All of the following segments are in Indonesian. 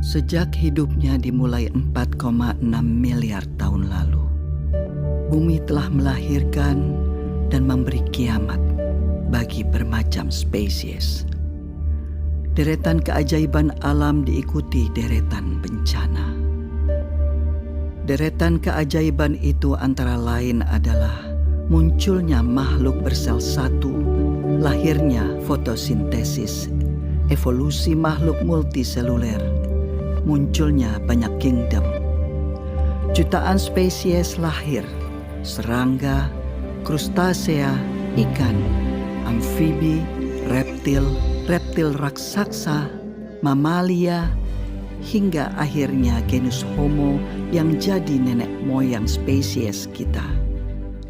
Sejak hidupnya dimulai 4,6 miliar tahun lalu, bumi telah melahirkan dan memberi kiamat bagi bermacam spesies. Deretan keajaiban alam diikuti deretan bencana. Deretan keajaiban itu antara lain adalah munculnya makhluk bersel satu, lahirnya fotosintesis, evolusi makhluk multiseluler, munculnya banyak kingdom. Jutaan spesies lahir, serangga, krustasea, ikan, amfibi, reptil raksasa, mamalia, hingga akhirnya genus Homo yang jadi nenek moyang spesies kita.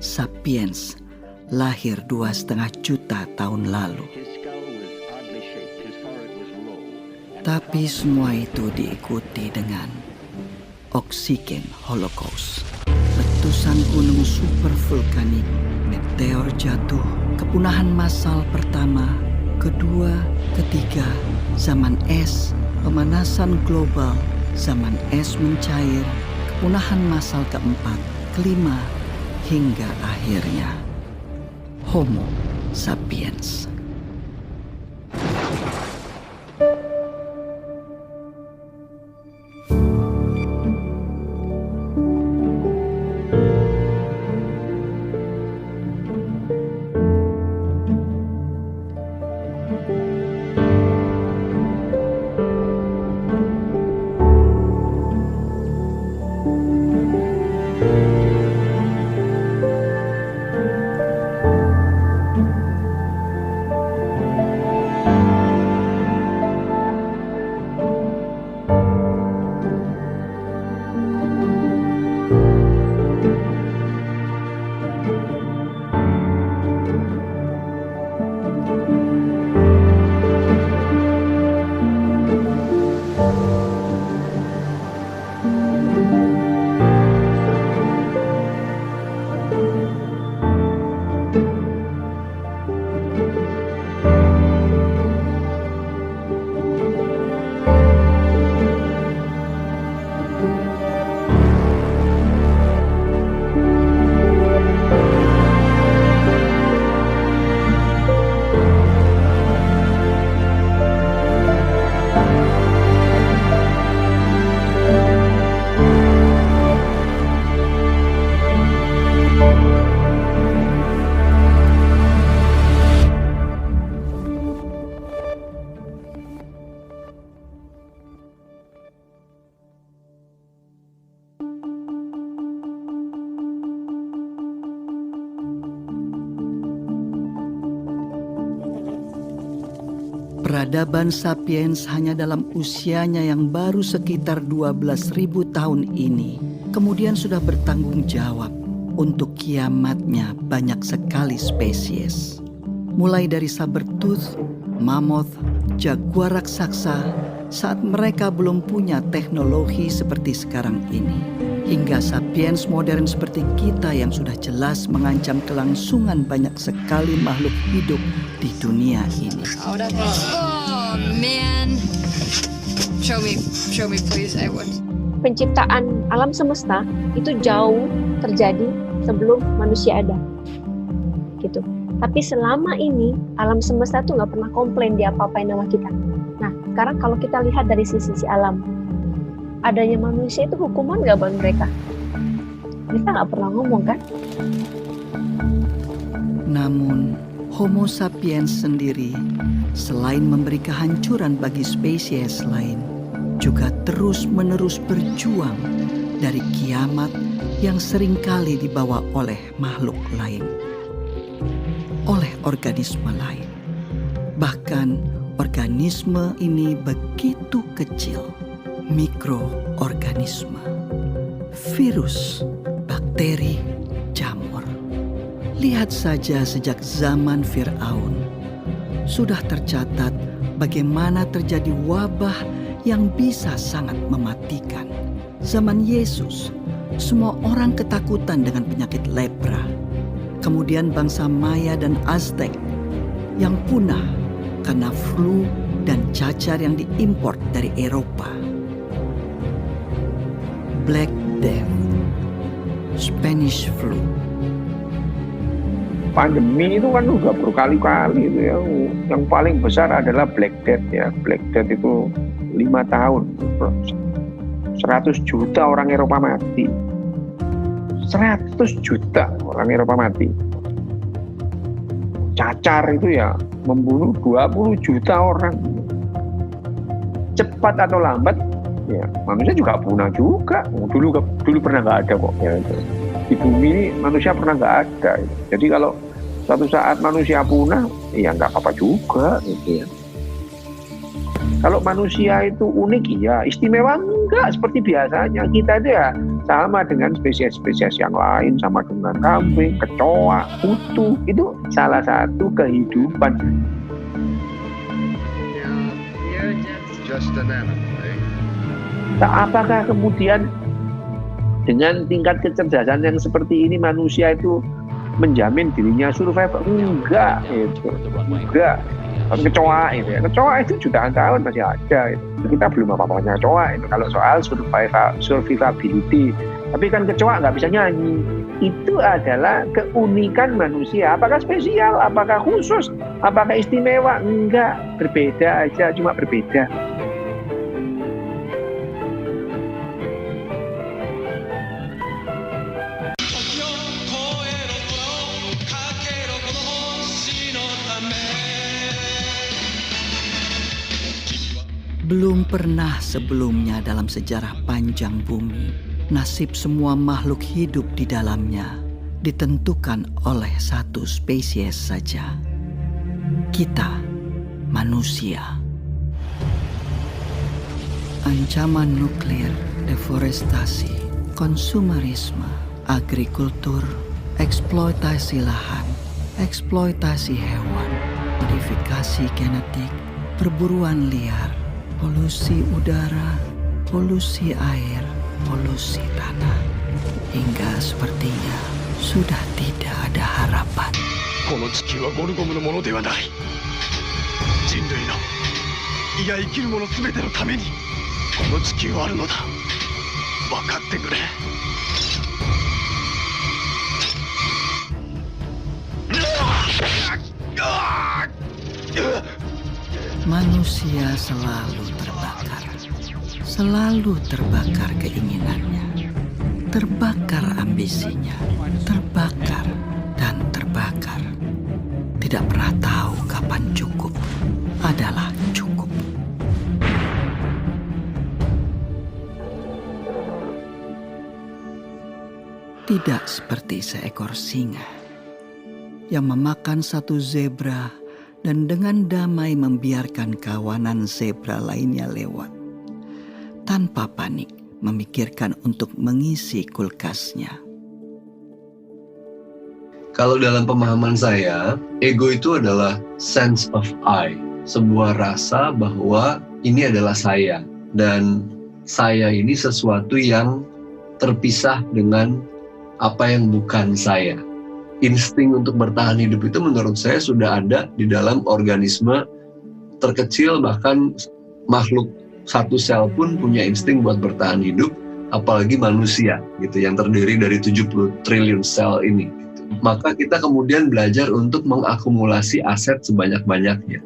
Sapiens lahir 2,5 juta tahun lalu. Tapi semua itu diikuti dengan oksigen holocaust. Letusan gunung supervulkanik, meteor jatuh, kepunahan massal pertama, kedua, ketiga, zaman es, pemanasan global, zaman es mencair, kepunahan massal keempat, kelima, hingga akhirnya Homo sapiens. Peradaban sapiens hanya dalam usianya yang baru sekitar 12.000 tahun ini kemudian sudah bertanggung jawab untuk kiamatnya banyak sekali spesies. Mulai dari sabertooth, mammoth, jaguar raksasa saat mereka belum punya teknologi seperti sekarang ini, hingga sapiens modern seperti kita yang sudah jelas mengancam kelangsungan banyak sekali makhluk hidup di dunia ini. Oh man, show me please, I want. Penciptaan alam semesta itu jauh terjadi sebelum manusia ada, gitu. Tapi selama ini alam semesta tuh nggak pernah komplain dia apa-apain sama kita. Nah, sekarang kalau kita lihat dari sisi alam, adanya manusia itu hukuman nggak buat mereka? Kita nggak pernah ngomong kan? Namun, Homo sapiens sendiri selain memberi kehancuran bagi spesies lain, juga terus-menerus berjuang dari kiamat yang seringkali dibawa oleh makhluk lain, oleh organisme lain. Bahkan organisme ini begitu kecil, mikroorganisme, virus, bakteri, jamur. Lihat saja sejak zaman Fir'aun, sudah tercatat bagaimana terjadi wabah yang bisa sangat mematikan. Zaman Yesus, semua orang ketakutan dengan penyakit lepra. Kemudian bangsa Maya dan Aztec yang punah karena flu dan cacar yang diimpor dari Eropa. Black Death, Spanish Flu. Pandemi itu kan udah berkali-kali itu ya. Yang paling besar adalah Black Death ya. Black Death itu 5 tahun. 100 juta orang Eropa mati. 100 juta orang Eropa mati. Cacar itu ya membunuh 20 juta orang. Cepat atau lambat ya manusia juga punah juga. Dulu pernah nggak ada kok ya. Di bumi ini manusia pernah nggak ada. Jadi kalau suatu saat manusia punah ya nggak apa-apa juga gitu ya. Kalau manusia itu unik ya istimewa enggak seperti biasanya. Kita itu ya sama dengan spesies-spesies yang lain, sama dengan kambing, kecoa, kutu. Itu salah satu kehidupan. Just an animal, eh? Nah, apakah kemudian dengan tingkat kecerdasan yang seperti ini manusia itu menjamin dirinya survival? Enggak, itu enggak. Kecoa itu ya, kecoa itu jutaan tahun masih ada. Itu. Kita belum apa-apanya kecoa itu kalau soal survivability. Tapi kan kecoa nggak bisa nyanyi. Itu adalah keunikan manusia. Apakah spesial? Apakah khusus? Apakah istimewa? Enggak, berbeda aja, cuma berbeda. Belum pernah sebelumnya dalam sejarah panjang bumi, nasib semua makhluk hidup di dalamnya ditentukan oleh satu spesies saja. Kita, manusia. Ancaman nuklir, deforestasi, konsumerisme, agrikultur, eksploitasi lahan, eksploitasi hewan, modifikasi genetik, perburuan liar, polusi udara, polusi air, polusi tanah. Hingga sepertinya sudah tidak ada harapan. この地球はゴルゴムのものではない。人類の、いや生きるもの全てのためにこの地球はあるのだ。分かってくれ。Manusia selalu terbakar keinginannya, terbakar ambisinya, terbakar dan terbakar. Tidak pernah tahu kapan cukup adalah cukup. Tidak seperti seekor singa yang memakan satu zebra dan dengan damai membiarkan kawanan zebra lainnya lewat, tanpa panik memikirkan untuk mengisi kulkasnya. Kalau dalam pemahaman saya, ego itu adalah sense of I, sebuah rasa bahwa ini adalah saya, dan saya ini sesuatu yang terpisah dengan apa yang bukan saya. Insting untuk bertahan hidup itu menurut saya sudah ada di dalam organisme terkecil, bahkan makhluk satu sel pun punya insting buat bertahan hidup, apalagi manusia gitu yang terdiri dari 70 triliun sel ini gitu. Maka kita kemudian belajar untuk mengakumulasi aset sebanyak-banyaknya.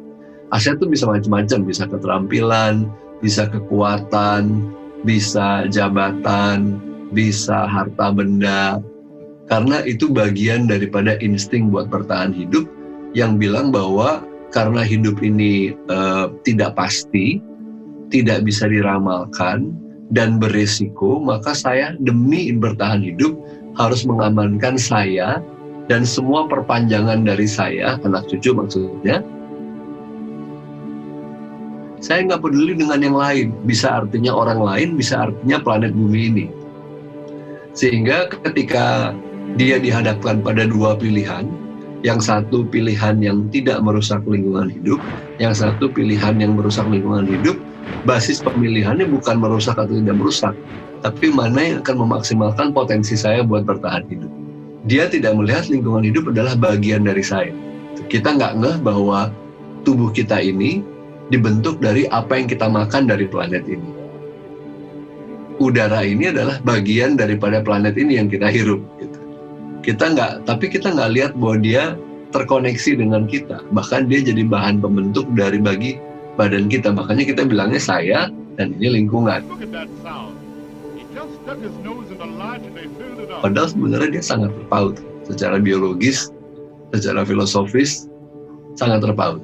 Aset itu bisa macam-macam, bisa keterampilan, bisa kekuatan, bisa jabatan, bisa harta benda. Karena itu bagian daripada insting buat bertahan hidup yang bilang bahwa karena hidup ini tidak pasti, tidak bisa diramalkan, dan beresiko, maka saya demi bertahan hidup harus mengamankan saya dan semua perpanjangan dari saya, anak cucu maksudnya. Saya nggak peduli dengan yang lain, bisa artinya orang lain, bisa artinya planet bumi ini. Sehingga ketika dia dihadapkan pada dua pilihan, yang satu pilihan yang tidak merusak lingkungan hidup, yang satu pilihan yang merusak lingkungan hidup, basis pemilihannya bukan merusak atau tidak merusak, tapi mana yang akan memaksimalkan potensi saya buat bertahan hidup. Dia tidak melihat lingkungan hidup adalah bagian dari saya. Kita nggak ngeh bahwa tubuh kita ini dibentuk dari apa yang kita makan dari planet ini. udara ini adalah bagian daripada planet ini yang kita hirup. Gitu. Tapi kita nggak lihat bahwa dia terkoneksi dengan kita. Bahkan dia jadi bahan pembentuk dari bagi badan kita. Makanya kita bilangnya saya dan ini lingkungan. Padahal sebenarnya dia sangat terpaut. Secara biologis, secara filosofis, sangat terpaut.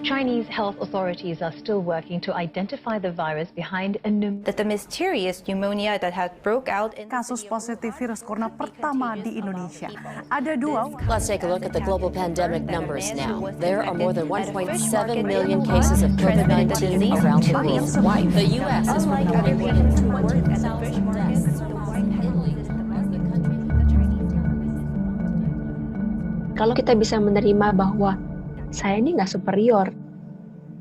Chinese health authorities are still working to identify the virus behind a That the mysterious pneumonia that had broke out in Kasus positif virus corona pertama di Indonesia. Ada 2. Let's take a look at the global pandemic numbers now. There are more than 1.7 million cases of COVID-19 around the world. The U.S. is reporting more than 200,000 deaths. Kalau kita bisa menerima bahwa saya ini nggak superior,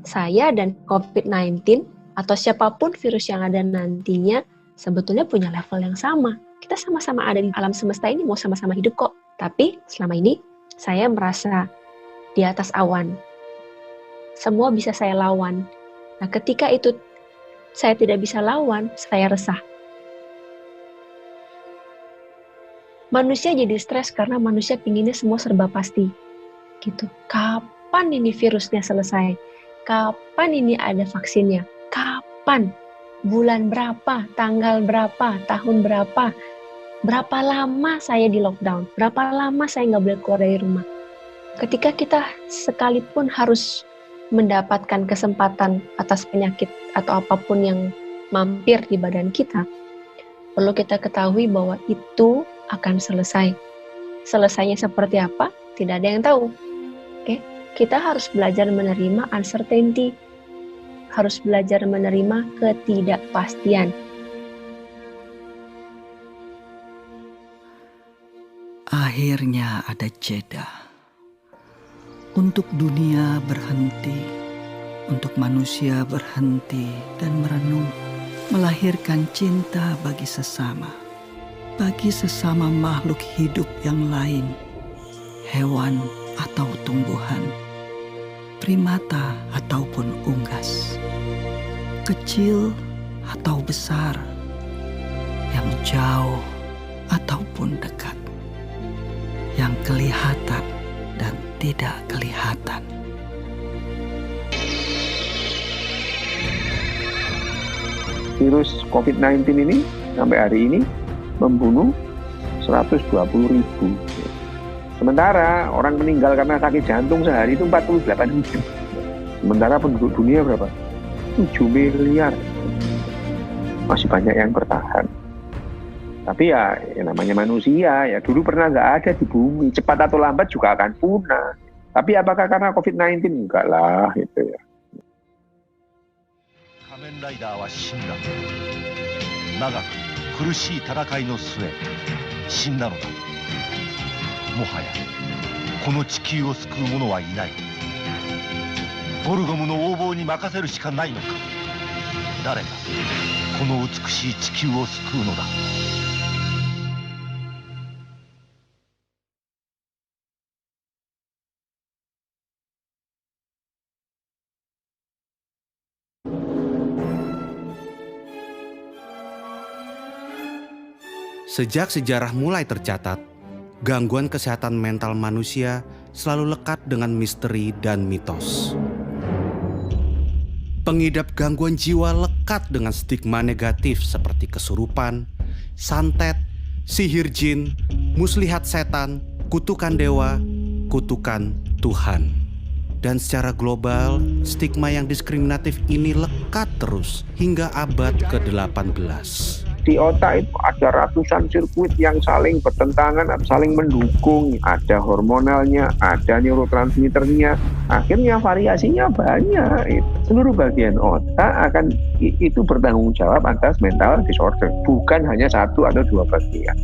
saya dan COVID-19 atau siapapun virus yang ada nantinya sebetulnya punya level yang sama. Kita sama-sama ada di alam semesta ini, mau sama-sama hidup kok. Tapi selama ini saya merasa di atas awan. Semua bisa saya lawan. Nah, ketika itu saya tidak bisa lawan, saya resah. Manusia jadi stres karena manusia pinginnya semua serba pasti. Gitu. Kapan ini virusnya selesai? Kapan ini ada vaksinnya? Kapan? Bulan berapa? Tanggal berapa? Tahun berapa? Berapa lama saya di lockdown? Berapa lama saya nggak boleh keluar dari rumah? Ketika kita sekalipun harus mendapatkan kesempatan atas penyakit atau apapun yang mampir di badan kita, perlu kita ketahui bahwa itu akan selesai. Selesainya seperti apa? Tidak ada yang tahu. Oke? Kita harus belajar menerima uncertainty, harus belajar menerima ketidakpastian. Akhirnya ada jeda. Untuk dunia berhenti, untuk manusia berhenti dan merenung, melahirkan cinta bagi sesama makhluk hidup yang lain, hewan atau tumbuhan, primata ataupun unggas, kecil atau besar, yang jauh ataupun dekat, yang kelihatan dan tidak kelihatan. Virus COVID-19 ini sampai hari ini membunuh 120.000. Sementara orang meninggal karena sakit jantung sehari itu 48.000. Sementara penduduk dunia berapa? 7 miliar. Masih banyak yang bertahan. Tapi ya namanya manusia, ya dulu pernah nggak ada di bumi. Cepat atau lambat juga akan punah. Tapi apakah karena COVID-19? Enggak lah, gitu ya. Kamen Rider wa shinda. Nagaku, kurushii tarakai no sue, shinda no da. Mohaya, この地球を救う者はいない。ゴルゴムの横暴に任せるしかないのか。誰がこの美しい地球を救うのだ。Sejak sejarah mulai tercatat, gangguan kesehatan mental manusia selalu lekat dengan misteri dan mitos. Pengidap gangguan jiwa lekat dengan stigma negatif seperti kesurupan, santet, sihir jin, muslihat setan, kutukan dewa, kutukan Tuhan. Dan secara global, stigma yang diskriminatif ini lekat terus hingga abad ke-18. Di otak itu ada ratusan sirkuit yang saling bertentangan, saling mendukung. Ada hormonalnya, ada neurotransmitternya. Akhirnya variasinya banyak. Seluruh bagian otak itu bertanggung jawab atas mental disorder. Bukan hanya satu atau dua bagian.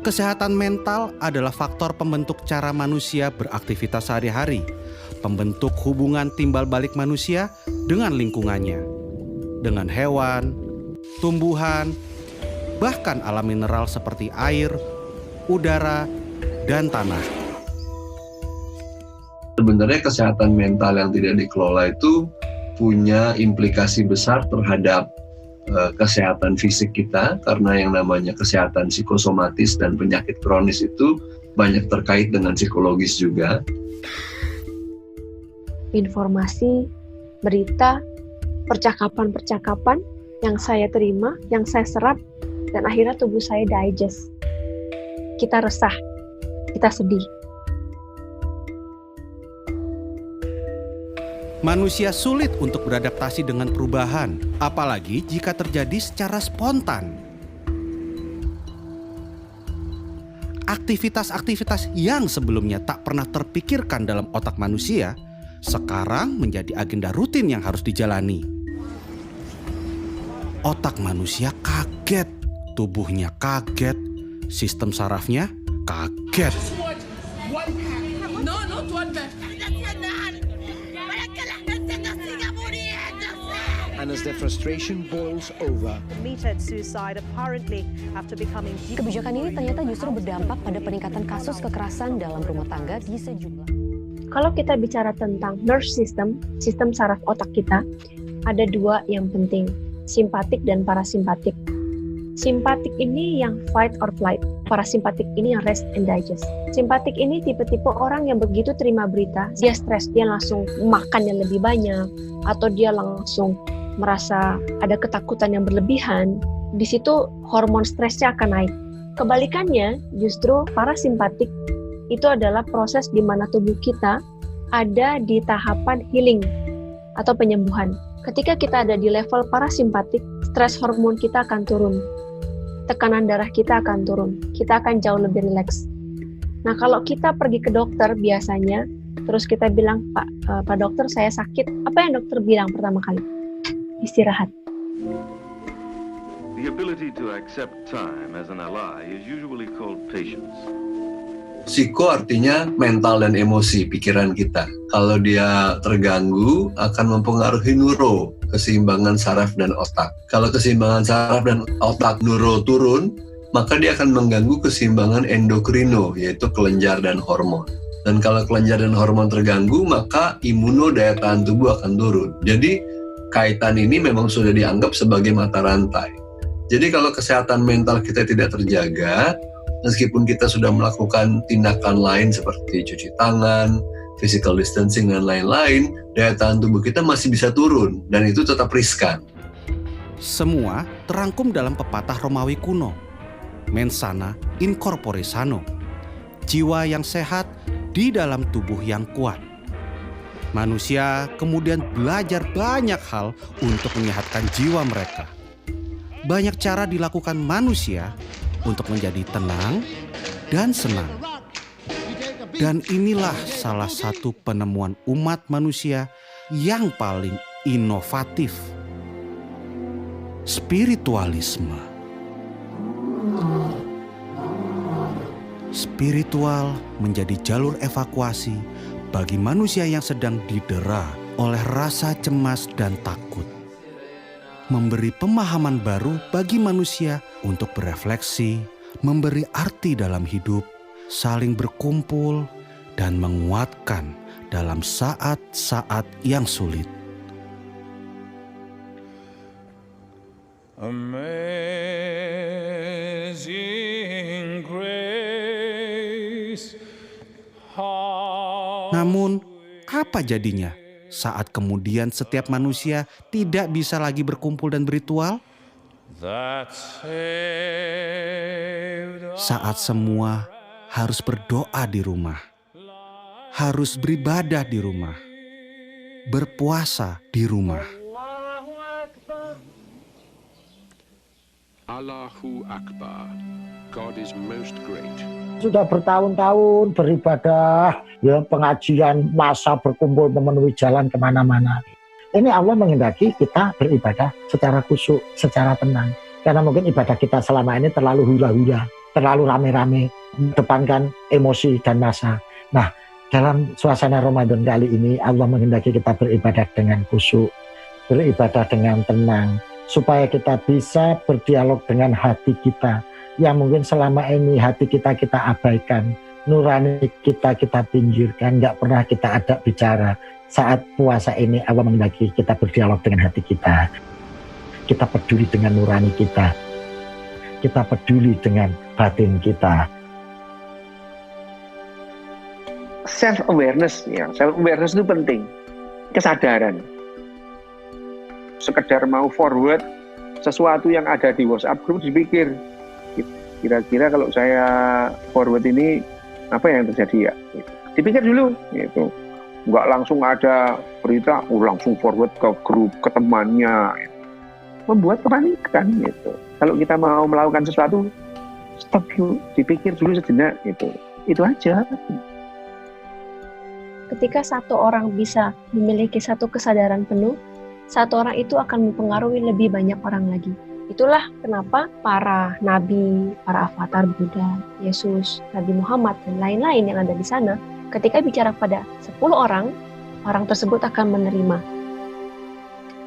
Kesehatan mental adalah faktor pembentuk cara manusia beraktivitas sehari-hari, pembentuk hubungan timbal balik manusia dengan lingkungannya, dengan hewan, tumbuhan, bahkan alam mineral seperti air, udara, dan tanah. Sebenarnya kesehatan mental yang tidak dikelola itu punya implikasi besar terhadap kesehatan fisik kita, karena yang namanya kesehatan psikosomatis dan penyakit kronis itu banyak terkait dengan psikologis juga. Informasi, berita, percakapan-percakapan yang saya terima, yang saya serap, dan akhirnya tubuh saya digest. Kita resah, kita sedih. Manusia sulit untuk beradaptasi dengan perubahan, apalagi jika terjadi secara spontan. Aktivitas-aktivitas yang sebelumnya tak pernah terpikirkan dalam otak manusia, sekarang menjadi agenda rutin yang harus dijalani. Otak manusia kaget, tubuhnya kaget, sistem sarafnya kaget. And as their frustration boils over, Committed suicide apparently after becoming. Kebijakan ini ternyata justru berdampak pada peningkatan kasus kekerasan dalam rumah tangga di sejumlah. Kalau kita bicara tentang nervous system, sistem saraf otak kita, ada dua yang penting, simpatik dan parasimpatik. Simpatik ini yang fight or flight, parasimpatik ini yang rest and digest. Simpatik ini tipe-tipe orang yang begitu terima berita, dia stres, dia langsung makan yang lebih banyak, atau dia langsung merasa ada ketakutan yang berlebihan. Di situ hormon stresnya akan naik. Kebalikannya, justru parasimpatik itu adalah proses di mana tubuh kita ada di tahapan healing atau penyembuhan. Ketika kita ada di level parasimpatik, stres hormon kita akan turun. Tekanan darah kita akan turun. Kita akan jauh lebih rileks. Nah, kalau kita pergi ke dokter biasanya, terus kita bilang, Pak dokter saya sakit. Apa yang dokter bilang pertama kali? Istirahat. The ability to accept time as an ally is usually called patience. Psiko artinya mental dan emosi pikiran kita. Kalau dia terganggu akan mempengaruhi neuro, keseimbangan saraf dan otak. Kalau keseimbangan saraf dan otak neuro turun, maka dia akan mengganggu keseimbangan endokrino, yaitu kelenjar dan hormon. Dan kalau kelenjar dan hormon terganggu, maka imuno, daya tahan tubuh akan turun. Jadi kaitan ini memang sudah dianggap sebagai mata rantai. Jadi kalau kesehatan mental kita tidak terjaga, meskipun kita sudah melakukan tindakan lain seperti cuci tangan, physical distancing, dan lain-lain, daya tahan tubuh kita masih bisa turun, dan itu tetap riskan. Semua terangkum dalam pepatah Romawi kuno, mens sana in corpore sano, jiwa yang sehat di dalam tubuh yang kuat. Manusia kemudian belajar banyak hal untuk menyehatkan jiwa mereka. Banyak cara dilakukan manusia untuk menjadi tenang dan senang. Dan inilah salah satu penemuan umat manusia yang paling inovatif. Spiritualisme. Spiritual menjadi jalur evakuasi bagi manusia yang sedang didera oleh rasa cemas dan takut. Memberi pemahaman baru bagi manusia untuk berefleksi, memberi arti dalam hidup, saling berkumpul, dan menguatkan dalam saat-saat yang sulit. Amazing grace. Namun, apa jadinya saat kemudian setiap manusia tidak bisa lagi berkumpul dan berritual? Saat semua harus berdoa di rumah, harus beribadah di rumah, berpuasa di rumah. Allahu Akbar. God is most great. Sudah bertahun-tahun beribadah, ya pengajian, masa berkumpul memenuhi jalan kemana-mana. Ini Allah menghendaki kita beribadah secara khusyuk, secara tenang. Karena mungkin ibadah kita selama ini terlalu hura-hura, terlalu rame-rame, mengedepankan emosi dan masa. Nah, dalam suasana Ramadan kali ini Allah menghendaki kita beribadah dengan khusyuk, beribadah dengan tenang, supaya kita bisa berdialog dengan hati kita yang mungkin selama ini hati kita abaikan, nurani kita pinggirkan, nggak pernah kita ajak bicara. Saat puasa ini Allah menghendaki kita berdialog dengan hati kita peduli dengan nurani kita peduli dengan batin kita. Self awareness itu penting, kesadaran. Sekedar mau forward sesuatu yang ada di WhatsApp group, dipikir kira-kira kalau saya forward ini apa yang terjadi ya, dipikir dulu gitu. Nggak langsung ada berita langsung forward ke grup, ke temannya, membuat kepanikan gitu. Kalau kita mau melakukan sesuatu, stop dulu, dipikir dulu sejenak gitu. Itu aja. Ketika satu orang bisa memiliki satu kesadaran penuh, satu orang itu akan mempengaruhi lebih banyak orang lagi. Itulah kenapa para nabi, para avatar Buddha, Yesus, Nabi Muhammad, dan lain-lain yang ada di sana, ketika bicara pada 10 orang, orang tersebut akan menerima.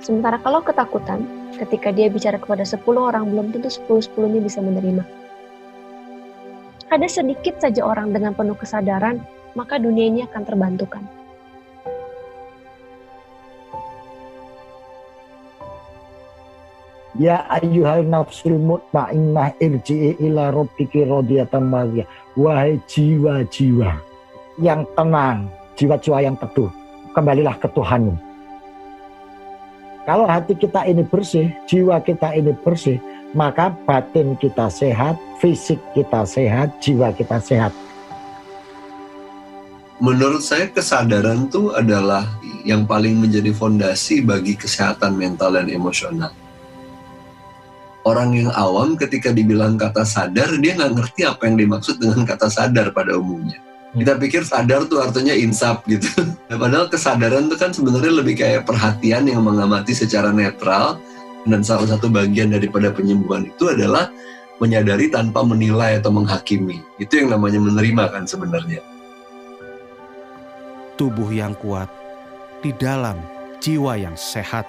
Sementara kalau ketakutan, ketika dia bicara kepada 10 orang, belum tentu 10-10-nya bisa menerima. Ada sedikit saja orang dengan penuh kesadaran, maka dunia ini akan terbantukan. Ya ayyuhal nafsul mutmainnah irji'i ila rabbiki radiyatan mardiyah. Wahai jiwa-jiwa yang tenang, jiwa-jiwa yang teduh, kembalilah ke Tuhanmu. Kalau hati kita ini bersih, jiwa kita ini bersih, maka batin kita sehat, fisik kita sehat, jiwa kita sehat. Menurut saya kesadaran itu adalah yang paling menjadi fondasi bagi kesehatan mental dan emosional. Orang yang awam ketika dibilang kata sadar, dia nggak ngerti apa yang dimaksud dengan kata sadar pada umumnya. Kita pikir sadar tuh artinya insaf gitu. Padahal kesadaran itu kan sebenarnya lebih kayak perhatian yang mengamati secara netral, dan salah satu bagian daripada penyembuhan itu adalah menyadari tanpa menilai atau menghakimi. Itu yang namanya menerima kan sebenarnya. Tubuh yang kuat di dalam jiwa yang sehat.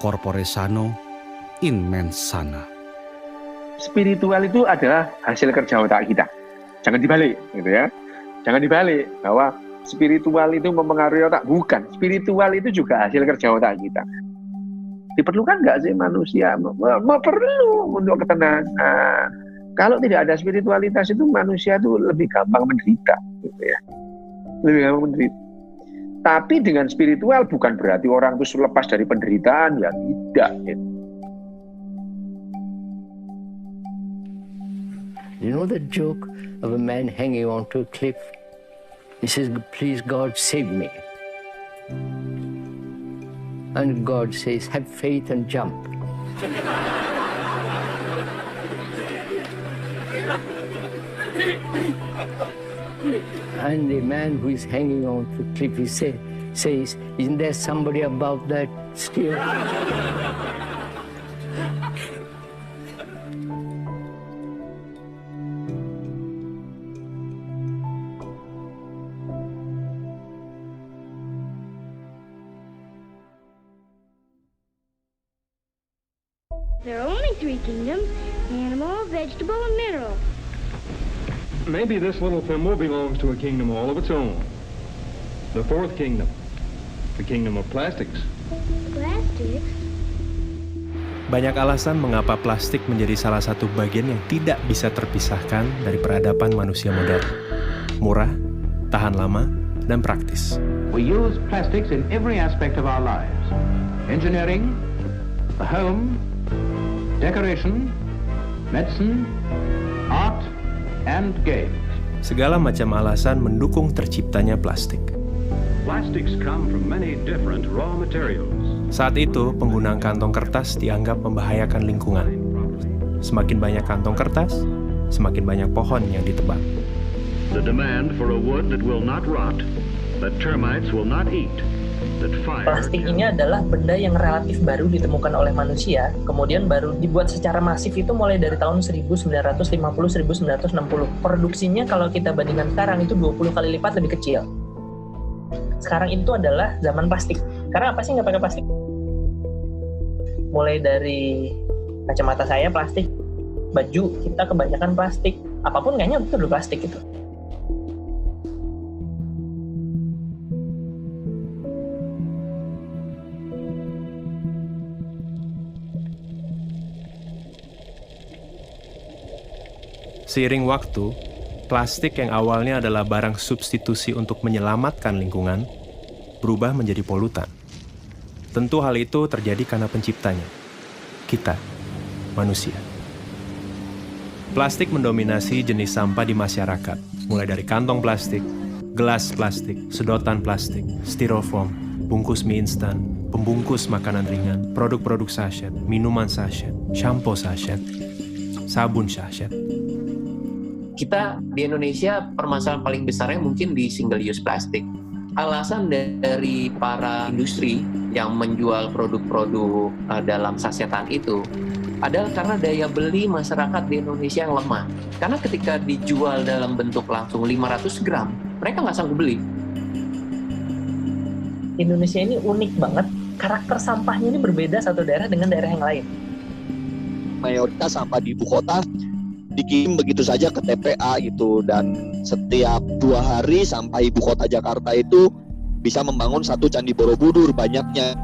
Corpore sano in mens sana. Spiritual itu adalah hasil kerja otak kita. Jangan dibalik, gitu ya. Jangan dibalik bahwa spiritual itu mempengaruhi otak. Bukan, spiritual itu juga hasil kerja otak kita. Diperlukan nggak sih manusia? Perlu untuk ketenangan. Kalau tidak ada spiritualitas itu manusia itu lebih gampang menderita, gitu ya. Lebih gampang menderita. Tapi dengan spiritual bukan berarti orang itu lepas dari penderitaan, ya tidak. Gitu. You know the joke of a man hanging onto a cliff? He says, "Please God, save me." And God says, "Have faith and jump." And the man who is hanging onto a cliff, he says, "Isn't there somebody above that still?" There are only three kingdoms: animal, vegetable, and mineral. Maybe this little thimble belongs to a kingdom all of its own. The fourth kingdom. The kingdom of plastics. Plastics? Banyak alasan mengapa plastik menjadi salah satu bagian yang tidak bisa terpisahkan dari peradaban manusia modern. Murah, tahan lama, dan praktis. We use plastics in every aspect of our lives. Engineering, the home, decoration, medicine, art, and games. Segala macam alasan mendukung terciptanya plastik. Plastics come from many different raw materials. Saat itu, penggunaan kantong kertas dianggap membahayakan lingkungan. Semakin banyak kantong kertas, semakin banyak pohon yang ditebang. The demand for a wood that will not rot, that termites will not eat, that fire... Plastik ini adalah benda yang relatif baru ditemukan oleh manusia, kemudian baru dibuat secara masif itu mulai dari tahun 1950-1960. Produksinya kalau kita bandingkan sekarang itu 20 kali lipat lebih kecil. Sekarang itu adalah zaman plastik. Karena apa sih nggak pakai plastik? mulai dari kacamata saya plastik, baju kita kebanyakan plastik, apapun kayaknya itu udah plastik gitu. Seiring waktu, plastik yang awalnya adalah barang substitusi untuk menyelamatkan lingkungan berubah menjadi polutan. Tentu hal itu terjadi karena penciptanya, kita, manusia. Plastik mendominasi jenis sampah di masyarakat, mulai dari kantong plastik, gelas plastik, sedotan plastik, styrofoam, bungkus mie instan, pembungkus makanan ringan, produk-produk sachet, minuman sachet, shampoo sachet, sabun sachet. Kita di Indonesia permasalahan paling besarnya mungkin di single use plastik. Alasan dari para industri yang menjual produk-produk dalam sasetan itu adalah karena daya beli masyarakat di Indonesia yang lemah. Karena ketika dijual dalam bentuk langsung 500 gram, mereka nggak sanggup beli. Indonesia ini unik banget, karakter sampahnya ini berbeda satu daerah dengan daerah yang lain. Mayoritas sampah di ibu kota dikirim begitu saja ke TPA gitu, dan setiap 2 hari sampah ibu kota Jakarta itu bisa membangun 1 candi Borobudur banyaknya.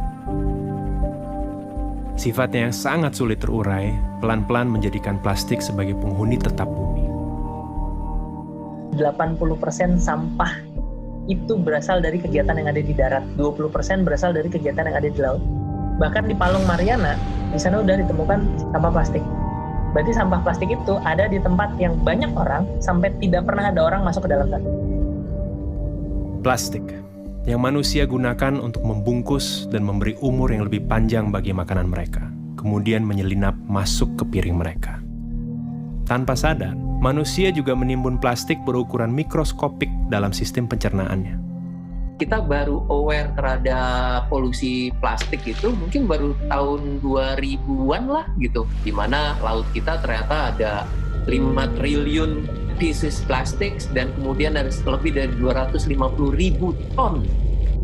Sifatnya yang sangat sulit terurai, pelan-pelan menjadikan plastik sebagai penghuni tetap bumi. 80% sampah itu berasal dari kegiatan yang ada di darat, 20% berasal dari kegiatan yang ada di laut. Bahkan di Palung Mariana, di sana udah ditemukan sampah plastik. Berarti sampah plastik itu ada di tempat yang banyak orang sampai tidak pernah ada orang masuk ke dalam sana. Plastik yang manusia gunakan untuk membungkus dan memberi umur yang lebih panjang bagi makanan mereka, kemudian menyelinap masuk ke piring mereka. Tanpa sadar, manusia juga menimbun plastik berukuran mikroskopik dalam sistem pencernaannya. Kita baru aware terhadap polusi plastik itu mungkin baru tahun 2000-an lah gitu, di mana laut kita ternyata ada 5 triliun pieces plastik dan kemudian ada lebih dari 250.000 ton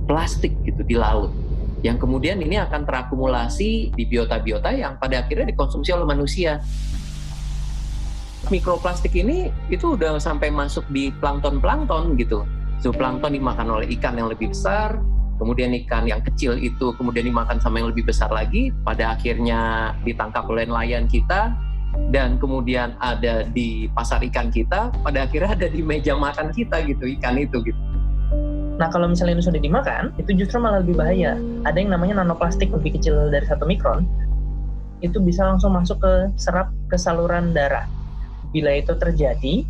plastik gitu di laut, yang kemudian ini akan terakumulasi di biota-biota yang pada akhirnya dikonsumsi oleh manusia. Mikroplastik ini itu udah sampai masuk di plankton gitu. Zooplankton dimakan oleh ikan yang lebih besar, kemudian ikan yang kecil itu kemudian dimakan sama yang lebih besar lagi, pada akhirnya ditangkap oleh nelayan kita, dan kemudian ada di pasar ikan kita, pada akhirnya ada di meja makan kita gitu, ikan itu gitu. Nah kalau misalnya ini sudah dimakan, itu justru malah lebih bahaya. Ada yang namanya nanoplastik lebih kecil dari 1 mikron, itu bisa langsung masuk ke serap ke saluran darah. Bila itu terjadi,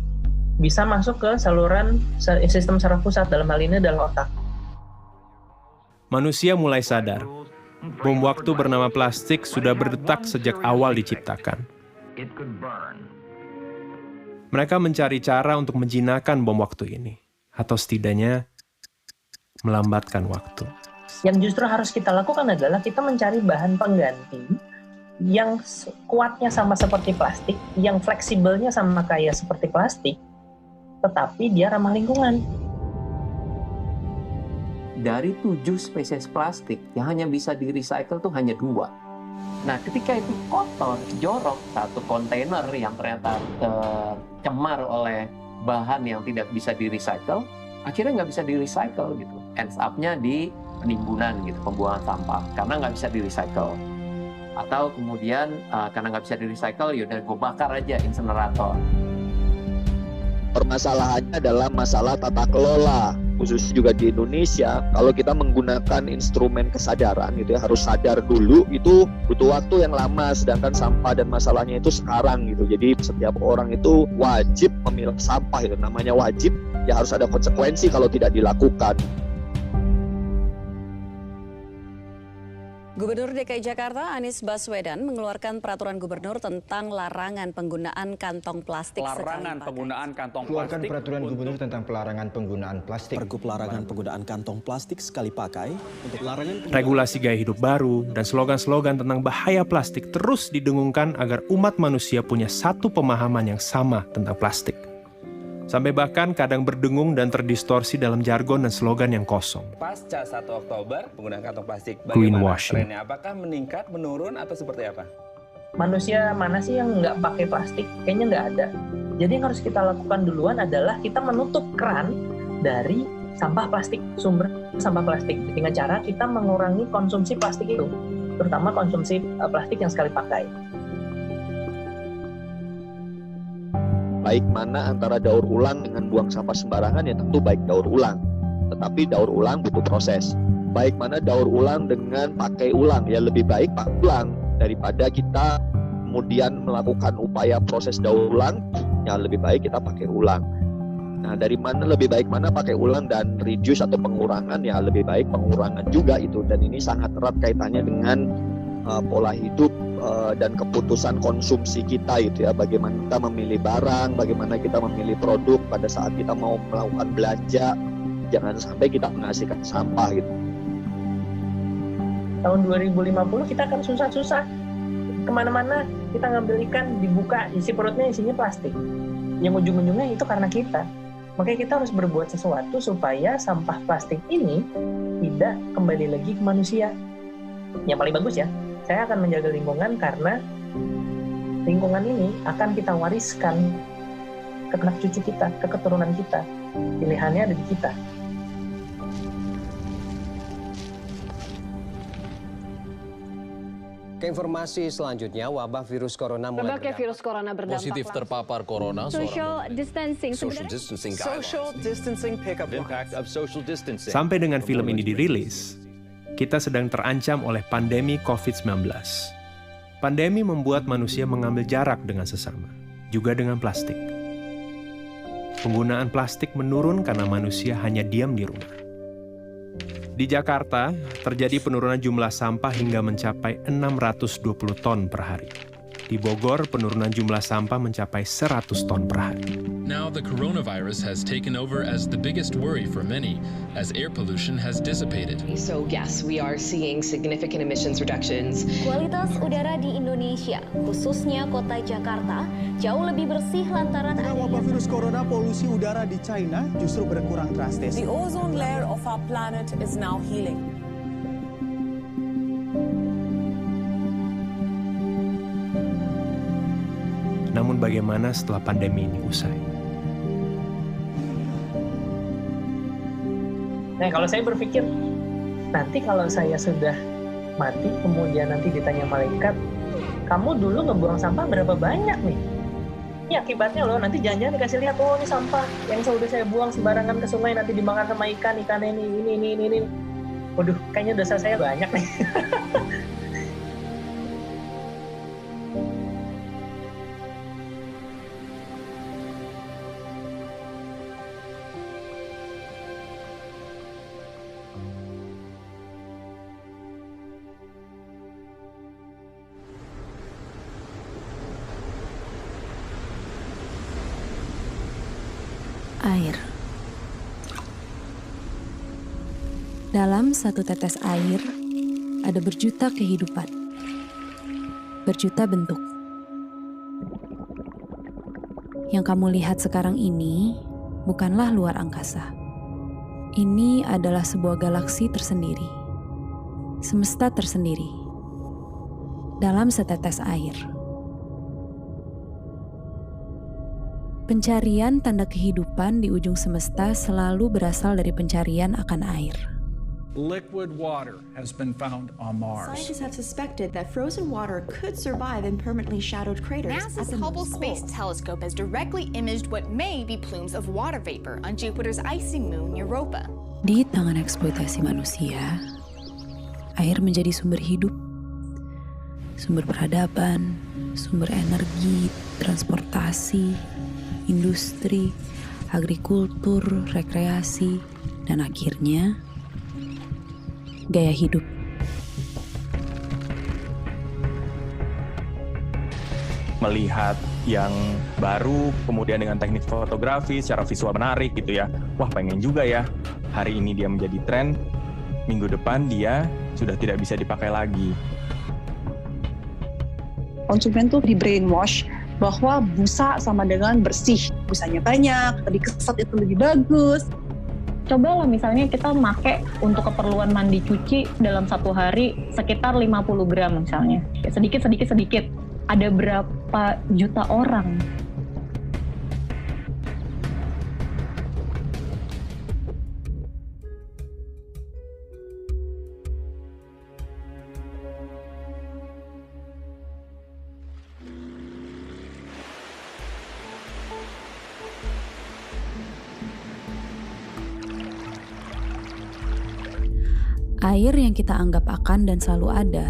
bisa masuk ke saluran sistem saraf pusat, dalam hal ini adalah otak. Manusia mulai sadar, bom waktu bernama plastik sudah berdetak sejak awal diciptakan. Mereka mencari cara untuk menjinakkan bom waktu ini, atau setidaknya melambatkan waktu. Yang justru harus kita lakukan adalah kita mencari bahan pengganti yang kuatnya sama seperti plastik, yang fleksibelnya sama kayak seperti plastik, tetapi dia ramah lingkungan. Dari 7 spesies plastik yang hanya bisa di-recycle tuh hanya 2. Nah, ketika itu kotor, jorok, 1 kontainer yang ternyata tercemar oleh bahan yang tidak bisa di-recycle, akhirnya nggak bisa di-recycle gitu. Ends up-nya di penimbunan gitu, pembuangan sampah, karena nggak bisa di-recycle. Atau kemudian karena nggak bisa di-recycle, yaudah gue bakar aja insenerator. Permasalahannya adalah masalah tata kelola, khususnya juga di Indonesia. Kalau kita menggunakan instrumen kesadaran gitu ya, harus sadar dulu, itu butuh waktu yang lama, sedangkan sampah dan masalahnya itu sekarang gitu. Jadi setiap orang itu wajib memilah sampah, itu namanya wajib, ya harus ada konsekuensi kalau tidak dilakukan. Gubernur DKI Jakarta Anies Baswedan mengeluarkan peraturan gubernur tentang larangan penggunaan kantong plastik Larangan penggunaan kantong Keluarkan plastik. peraturan gubernur tentang pelarangan penggunaan plastik. Pergub larangan penggunaan kantong plastik sekali pakai untuk larangan Regulasi gaya hidup baru dan slogan-slogan tentang bahaya plastik terus didengungkan agar umat manusia punya satu pemahaman yang sama tentang plastik. Sampai bahkan kadang berdengung dan terdistorsi dalam jargon dan slogan yang kosong. Pasca 1 Oktober, penggunaan kantong plastik Greenwashing. trennya? Apakah meningkat, menurun, atau seperti apa? Manusia mana sih yang nggak pakai plastik? Kayaknya nggak ada. Jadi yang harus kita lakukan duluan adalah kita menutup keran dari sampah plastik, sumber sampah plastik. Dengan cara kita mengurangi konsumsi plastik itu, terutama konsumsi plastik yang sekali pakai. Baik mana antara daur ulang dengan buang sampah sembarangan, ya tentu baik daur ulang. Tetapi daur ulang butuh proses. Baik mana daur ulang dengan pakai ulang, ya lebih baik pakai ulang daripada kita kemudian melakukan upaya proses daur ulang, ya lebih baik kita pakai ulang. Nah, dari mana lebih baik mana pakai ulang dan reduce atau pengurangan, ya lebih baik pengurangan juga itu. Dan ini sangat erat kaitannya dengan pola hidup dan keputusan konsumsi kita itu ya, bagaimana kita memilih barang, bagaimana kita memilih produk pada saat kita mau melakukan belanja, jangan sampai kita menghasilkan sampah gitu. Tahun 2050 kita akan susah-susah kemana-mana, kita ngambil ikan, dibuka, isi perutnya isinya plastik. Yang ujung-ujungnya itu karena kita. Makanya kita harus berbuat sesuatu supaya sampah plastik ini tidak kembali lagi ke manusia. Yang paling bagus ya, saya akan menjaga lingkungan karena lingkungan ini akan kita wariskan ke anak cucu kita, ke keturunan kita. Pilihannya ada di kita. Ke informasi selanjutnya, wabah virus corona mulai berbagai virus corona berdampak positif terpapar corona. Social distancing. Social distancing pick up impact of social distancing. Sampai dengan film ini dirilis, kita sedang terancam oleh pandemi COVID-19. Pandemi membuat manusia mengambil jarak dengan sesama, juga dengan plastik. Penggunaan plastik menurun karena manusia hanya diam di rumah. Di Jakarta, terjadi penurunan jumlah sampah hingga mencapai 620 ton per hari. Di Bogor, penurunan jumlah sampah mencapai 100 ton per hari. Now the coronavirus has taken over as the biggest worry for many, as air pollution has dissipated. So yes, we are seeing significant emissions reductions. Kualitas udara di Indonesia, khususnya kota Jakarta, jauh lebih bersih lantaran dengan wabah virus corona, polusi udara di China justru berkurang drastis. The ozone layer of our planet is now healing. Namun bagaimana setelah pandemi ini usai? Nah, kalau saya berpikir, nanti kalau saya sudah mati, kemudian nanti ditanya malaikat, kamu dulu ngebuang sampah berapa banyak nih? Ini akibatnya loh, nanti jangan-jangan dikasih lihat, oh ini sampah yang sudah saya buang sembarangan ke sungai, nanti dimakan sama ikan ini. Waduh, kayaknya dosa saya banyak nih. Air. Dalam satu tetes air, ada berjuta kehidupan, berjuta bentuk. Yang kamu lihat sekarang ini bukanlah luar angkasa. Ini adalah sebuah galaksi tersendiri, semesta tersendiri, dalam setetes air. Pencarian tanda kehidupan di ujung semesta selalu berasal dari pencarian akan air. Liquid water has been found on Mars. Scientists have suspected that frozen water could survive in permanently shadowed craters. NASA's Hubble Space Telescope has directly imaged what may be plumes of water vapor on Jupiter's icy moon Europa. Di tangan eksploitasi manusia, air menjadi sumber hidup, sumber peradaban, sumber energi, transportasi, industri, agrikultur, rekreasi, dan akhirnya gaya hidup. Melihat yang baru, kemudian dengan teknik fotografi secara visual menarik gitu ya. Wah, pengen juga ya. Hari ini dia menjadi tren, minggu depan dia sudah tidak bisa dipakai lagi. Konsumen tuh di brainwash bahwa busa sama dengan bersih. Busanya banyak, dikesat itu lebih bagus. Cobalah misalnya kita make untuk keperluan mandi cuci dalam satu hari sekitar 50 gram misalnya. Sedikit. Ada berapa juta orang? Air yang kita anggap akan dan selalu ada,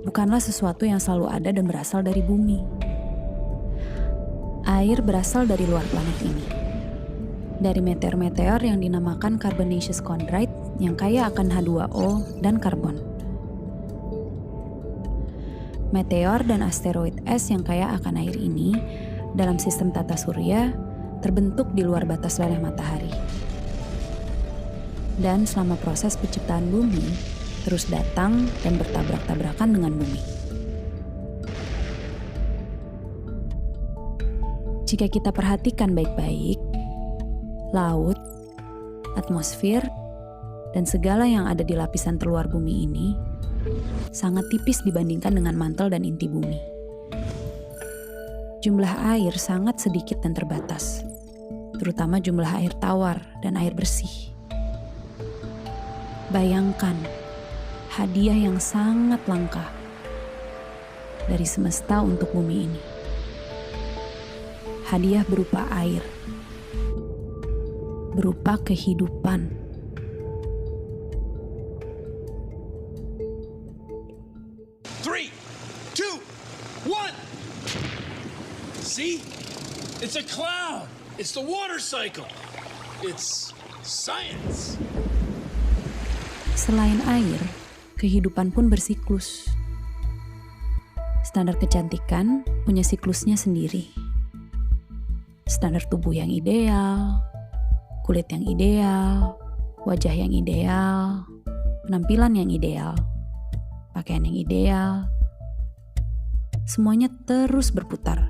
bukanlah sesuatu yang selalu ada dan berasal dari bumi. Air berasal dari luar planet ini. Dari meteor-meteor yang dinamakan carbonaceous chondrite yang kaya akan H2O dan karbon. Meteor dan asteroid es yang kaya akan air ini dalam sistem tata surya terbentuk di luar batas leleh matahari. Dan selama proses penciptaan bumi, terus datang dan bertabrak-tabrakan dengan bumi. Jika kita perhatikan baik-baik, laut, atmosfer, dan segala yang ada di lapisan terluar bumi ini sangat tipis dibandingkan dengan mantel dan inti bumi. Jumlah air sangat sedikit dan terbatas, terutama jumlah air tawar dan air bersih. Bayangkan, hadiah yang sangat langka dari semesta untuk bumi ini. Hadiah berupa air, berupa kehidupan. Three, two, one. See? It's a cloud. It's the water cycle. It's science. Selain air, kehidupan pun bersiklus. Standar kecantikan punya siklusnya sendiri. Standar tubuh yang ideal, kulit yang ideal, wajah yang ideal, penampilan yang ideal, pakaian yang ideal. Semuanya terus berputar,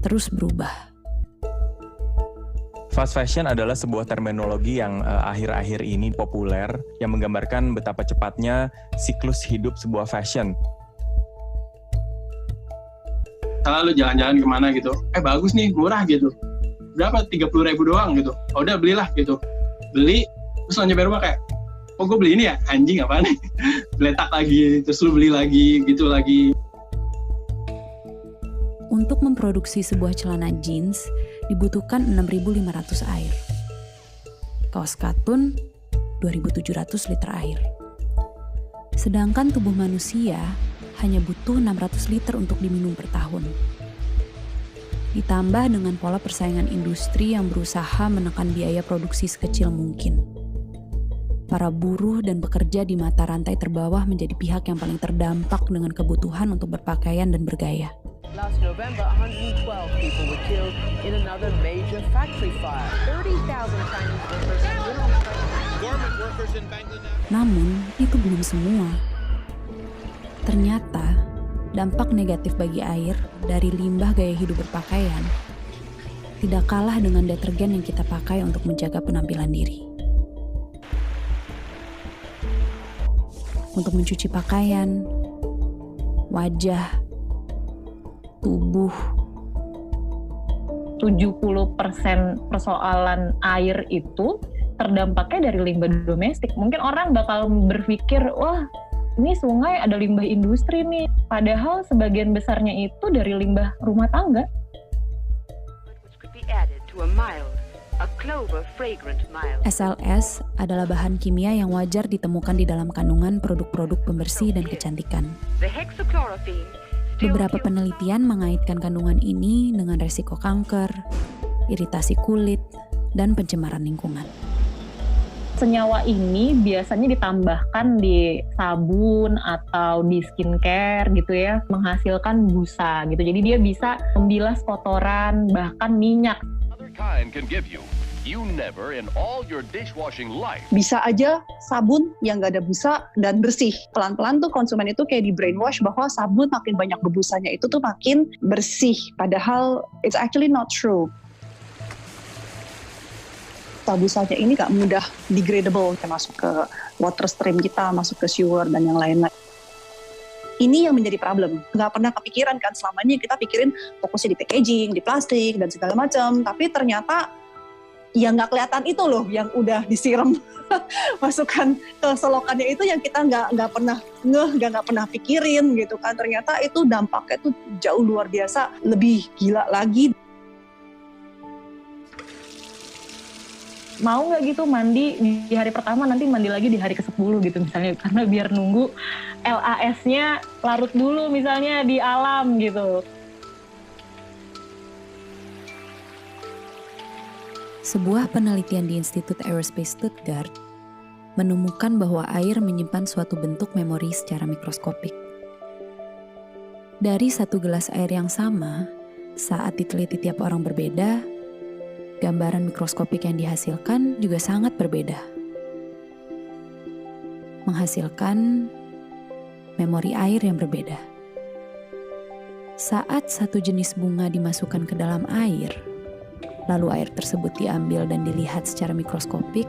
terus berubah. Fast fashion adalah sebuah terminologi yang akhir-akhir ini populer yang menggambarkan betapa cepatnya siklus hidup sebuah fashion. Kalau lu jalan-jalan kemana gitu, bagus nih, murah gitu. Berapa? 30.000 doang gitu. Oh, udah belilah gitu. Beli, terus lo nyampe rumah kayak, oh gue beli ini ya? Anjing apaan nih? Letak lagi, terus lu beli lagi, gitu lagi. Untuk memproduksi sebuah celana jeans, dibutuhkan 6.500 air. Kaos katun, 2.700 liter air. Sedangkan tubuh manusia hanya butuh 600 liter untuk diminum per tahun. Ditambah dengan pola persaingan industri yang berusaha menekan biaya produksi sekecil mungkin. Para buruh dan pekerja di mata rantai terbawah menjadi pihak yang paling terdampak dengan kebutuhan untuk berpakaian dan bergaya. Last November, 112 people were killed in another major factory fire. 30,000 Chinese workers and women garment workers in Bangladesh. Namun, itu belum semua. Ternyata, dampak negatif bagi air dari limbah gaya hidup berpakaian tidak kalah dengan detergen yang kita pakai untuk menjaga penampilan diri. Untuk mencuci pakaian, wajah, tubuh. 70% persoalan air itu terdampaknya dari limbah domestik. Mungkin orang bakal berpikir, wah ini sungai ada limbah industri nih. Padahal sebagian besarnya itu dari limbah rumah tangga. SLS adalah bahan kimia yang wajar ditemukan di dalam kandungan produk-produk pembersih dan kecantikan. Beberapa penelitian mengaitkan kandungan ini dengan resiko kanker, iritasi kulit, dan pencemaran lingkungan. Senyawa ini biasanya ditambahkan di sabun atau di skincare gitu ya, menghasilkan busa gitu. Jadi dia bisa membilas kotoran, bahkan minyak. Other kind can give you you never in all your dishwashing life. Bisa aja sabun yang nggak ada busa dan bersih. Pelan-pelan tuh konsumen itu kayak di brainwash bahwa sabun makin banyak berbusanya itu tuh makin bersih. Padahal it's actually not true. Busanya ini nggak mudah degradable, masuk ke water stream kita, masuk ke sewer dan yang lain-lain. Ini yang menjadi problem. Nggak pernah kepikiran kan, selama ini kita pikirin fokusnya di packaging, di plastik, dan segala macam. Tapi ternyata yang nggak kelihatan itu loh, yang udah disiram masukkan ke selokannya itu yang kita nggak pernah nggak pernah pikirin gitu kan. Ternyata itu dampaknya tuh jauh luar biasa, lebih gila lagi. Mau nggak gitu mandi di hari pertama, nanti mandi lagi di hari ke-10 gitu misalnya, karena biar nunggu LAS-nya larut dulu misalnya di alam gitu. Sebuah penelitian di Institut Aerospace Stuttgart menemukan bahwa air menyimpan suatu bentuk memori secara mikroskopik. Dari satu gelas air yang sama, saat diteliti tiap orang berbeda, gambaran mikroskopik yang dihasilkan juga sangat berbeda. Menghasilkan memori air yang berbeda. Saat satu jenis bunga dimasukkan ke dalam air, lalu air tersebut diambil dan dilihat secara mikroskopik,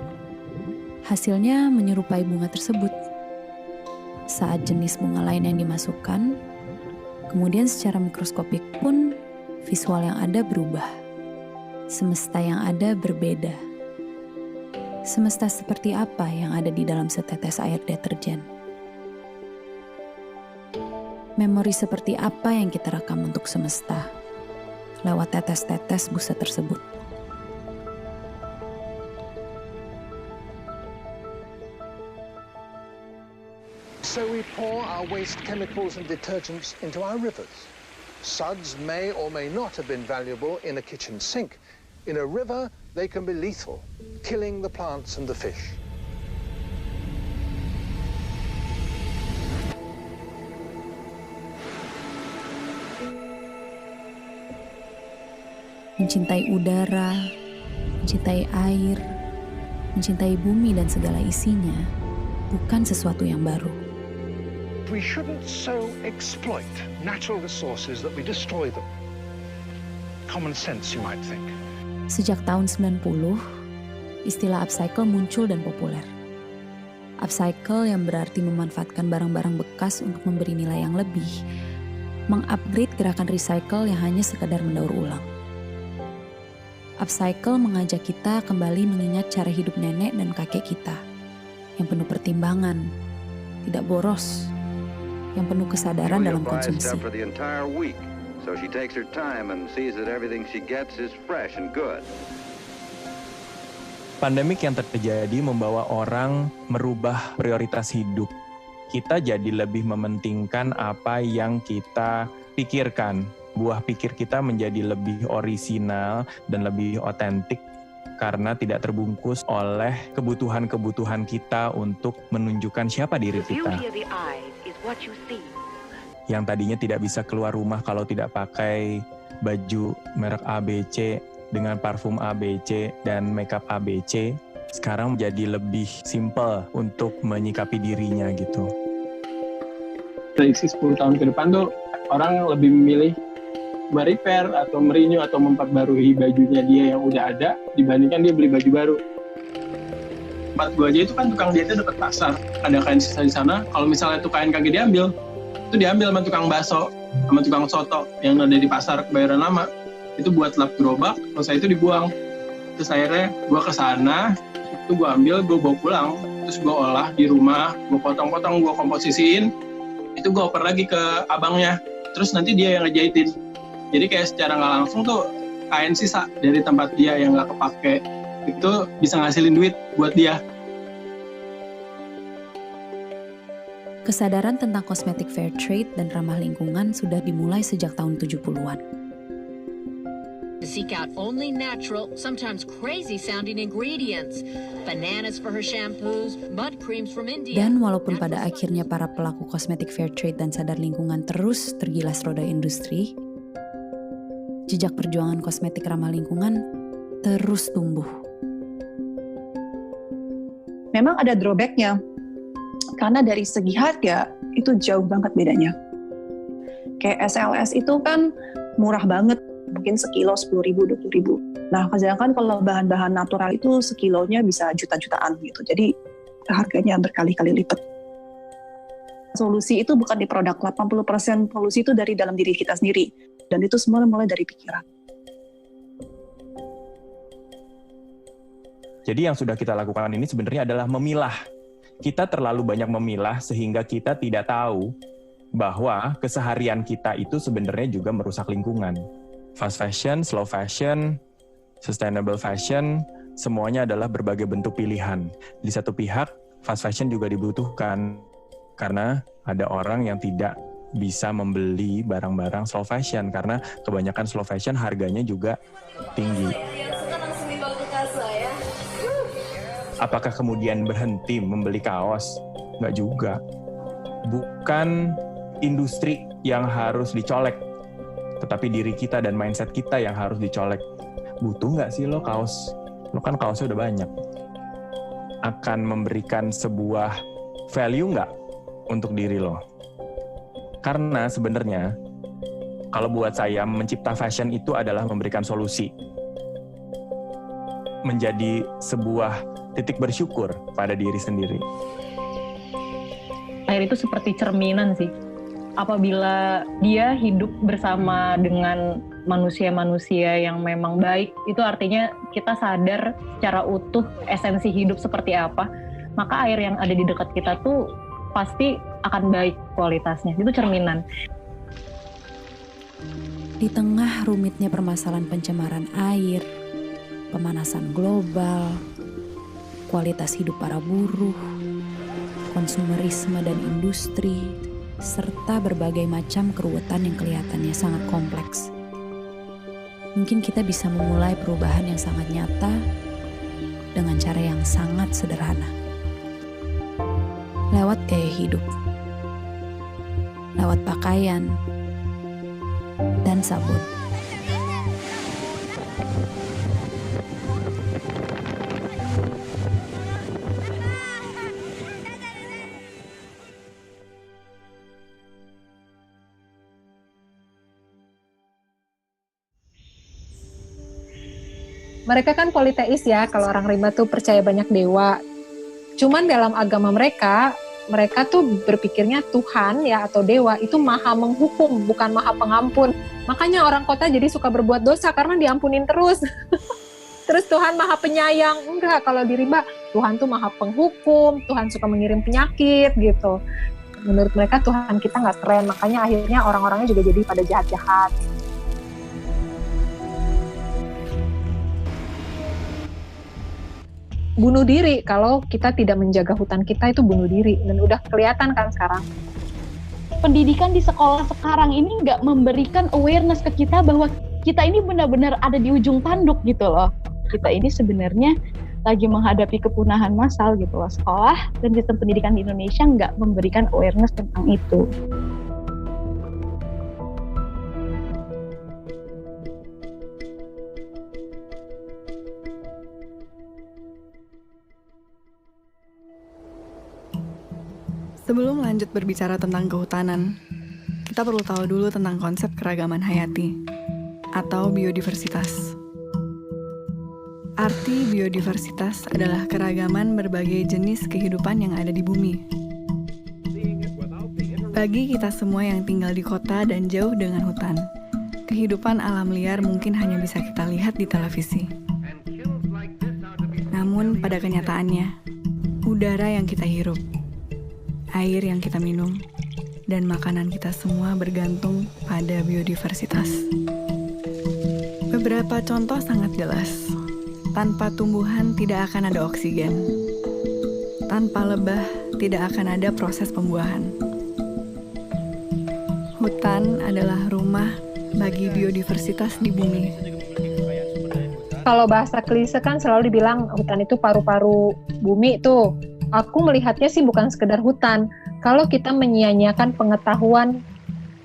hasilnya menyerupai bunga tersebut. Saat jenis bunga lain yang dimasukkan, kemudian secara mikroskopik pun visual yang ada berubah. Semesta yang ada berbeda. Semesta seperti apa yang ada di dalam setetes air deterjen? Memori seperti apa yang kita rekam untuk semesta lewat tetes-tetes busa tersebut? So we pour our waste chemicals and detergents into our rivers. Suds may or may not have been valuable in a kitchen sink. In a river, they can be lethal, killing the plants and the fish. Mencintai udara, mencintai air, mencintai bumi dan segala isinya bukan sesuatu yang baru. We shouldn't so exploit natural resources that we destroy them. Common sense, you might think. Sejak tahun 90, istilah upcycle muncul dan populer. Upcycle yang berarti memanfaatkan barang-barang bekas untuk memberi nilai yang lebih, mengupgrade gerakan recycle yang hanya sekadar mendaur ulang. Upcycle mengajak kita kembali mengingat cara hidup nenek dan kakek kita, yang penuh pertimbangan, tidak boros, yang penuh kesadaran dalam konsumsi. So she takes her time and sees that everything she gets is fresh and good. Pandemik yang terjadi membawa orang merubah prioritas hidup. Kita jadi lebih mementingkan apa yang kita pikirkan. Buah pikir kita menjadi lebih orisinal dan lebih otentik karena tidak terbungkus oleh kebutuhan-kebutuhan kita untuk menunjukkan siapa diri kita. Yang tadinya tidak bisa keluar rumah kalau tidak pakai baju merek ABC dengan parfum ABC dan makeup ABC, sekarang menjadi lebih simple untuk menyikapi dirinya gitu. Prediksi 10 tahun ke depan tuh orang lebih memilih merepair atau merenew atau memperbarui bajunya dia yang udah ada dibandingkan dia beli baju baru. Tempat gua aja itu kan tukang jahitnya dekat pasar, ada kain sisa di sana. Kalau misalnya tuh kain kagak diambil, itu diambil sama tukang bakso, sama tukang soto yang ada di pasar Kebayoran Lama. Itu buat lap gerobak, selesai itu dibuang. Terus akhirnya gue kesana, itu gue ambil, gue bawa pulang. Terus gue olah di rumah, gue potong-potong, gue komposisiin. Itu gue oper lagi ke abangnya. Terus nanti dia yang ngejahitin. Jadi kayak secara nggak langsung tuh kain sisa dari tempat dia yang nggak kepake. Itu bisa ngasilin duit buat dia. Kesadaran tentang kosmetik fair trade dan ramah lingkungan sudah dimulai sejak tahun 70-an. To seek out only natural, sometimes crazy-sounding ingredients. Bananas for her shampoos, mud creams from India. Dan walaupun pada akhirnya para pelaku kosmetik fair trade dan sadar lingkungan terus tergilas roda industri, jejak perjuangan kosmetik ramah lingkungan terus tumbuh. memang ada drawback-nya. Karena dari segi harga itu jauh banget bedanya. Kayak SLS itu kan murah banget, mungkin sekilo 10.000, 20.000. Nah, sedangkan kalau bahan-bahan natural itu sekilonya bisa juta-jutaan gitu. Jadi harganya berkali-kali lipat. Solusi itu bukan di produk, 80% solusi itu dari dalam diri kita sendiri. Dan itu semua mulai dari pikiran. Jadi yang sudah kita lakukan ini sebenarnya adalah memilah. Kita terlalu banyak memilah sehingga kita tidak tahu bahwa keseharian kita itu sebenarnya juga merusak lingkungan. Fast fashion, slow fashion, sustainable fashion, semuanya adalah berbagai bentuk pilihan. Di satu pihak, fast fashion juga dibutuhkan karena ada orang yang tidak bisa membeli barang-barang slow fashion karena kebanyakan slow fashion harganya juga tinggi. Apakah kemudian berhenti membeli kaos? Nggak juga. Bukan industri yang harus dicolek, tetapi diri kita dan mindset kita yang harus dicolek. Butuh nggak sih lo kaos? Lo kan kaosnya udah banyak. Akan memberikan sebuah value nggak untuk diri lo? Karena sebenarnya, kalau buat saya, mencipta fashion itu adalah memberikan solusi. Menjadi sebuah titik bersyukur pada diri sendiri. Air itu seperti cerminan sih. Apabila dia hidup bersama dengan manusia-manusia yang memang baik, itu artinya kita sadar secara utuh esensi hidup seperti apa, maka air yang ada di dekat kita tuh pasti akan baik kualitasnya. Itu cerminan. Di tengah rumitnya permasalahan pencemaran air, pemanasan global, kualitas hidup para buruh, konsumerisme dan industri, serta berbagai macam keruwetan yang kelihatannya sangat kompleks. Mungkin kita bisa memulai perubahan yang sangat nyata dengan cara yang sangat sederhana. Lewat gaya hidup, lewat pakaian, dan sabun. Mereka kan politeis ya, kalau orang rimba tuh percaya banyak dewa. Cuman dalam agama mereka tuh berpikirnya Tuhan ya atau dewa itu maha menghukum, bukan maha pengampun. Makanya orang kota jadi suka berbuat dosa karena diampunin terus. Terus Tuhan maha penyayang. Enggak, kalau di rimba Tuhan tuh maha penghukum, Tuhan suka mengirim penyakit gitu. Menurut mereka Tuhan kita nggak keren, makanya akhirnya orang-orangnya juga jadi pada jahat-jahat. Bunuh diri, kalau kita tidak menjaga hutan kita itu bunuh diri, dan udah kelihatan kan sekarang. Pendidikan di sekolah sekarang ini nggak memberikan awareness ke kita bahwa kita ini benar-benar ada di ujung tanduk gitu loh. Kita ini sebenarnya lagi menghadapi kepunahan massal gitu loh. Sekolah dan sistem pendidikan di Indonesia nggak memberikan awareness tentang itu. Sebelum lanjut berbicara tentang kehutanan, kita perlu tahu dulu tentang konsep keragaman hayati atau biodiversitas. Arti biodiversitas adalah keragaman berbagai jenis kehidupan yang ada di bumi. Bagi kita semua yang tinggal di kota dan jauh dengan hutan, kehidupan alam liar mungkin hanya bisa kita lihat di televisi. Namun pada kenyataannya, udara yang kita hirup, air yang kita minum, dan makanan kita semua bergantung pada biodiversitas. Beberapa contoh sangat jelas. Tanpa tumbuhan tidak akan ada oksigen. Tanpa lebah tidak akan ada proses pembuahan. Hutan adalah rumah bagi biodiversitas di bumi. Kalau bahasa klise kan selalu dibilang hutan itu paru-paru bumi tuh. Aku melihatnya sih bukan sekedar hutan. Kalau kita menyia-nyiakan pengetahuan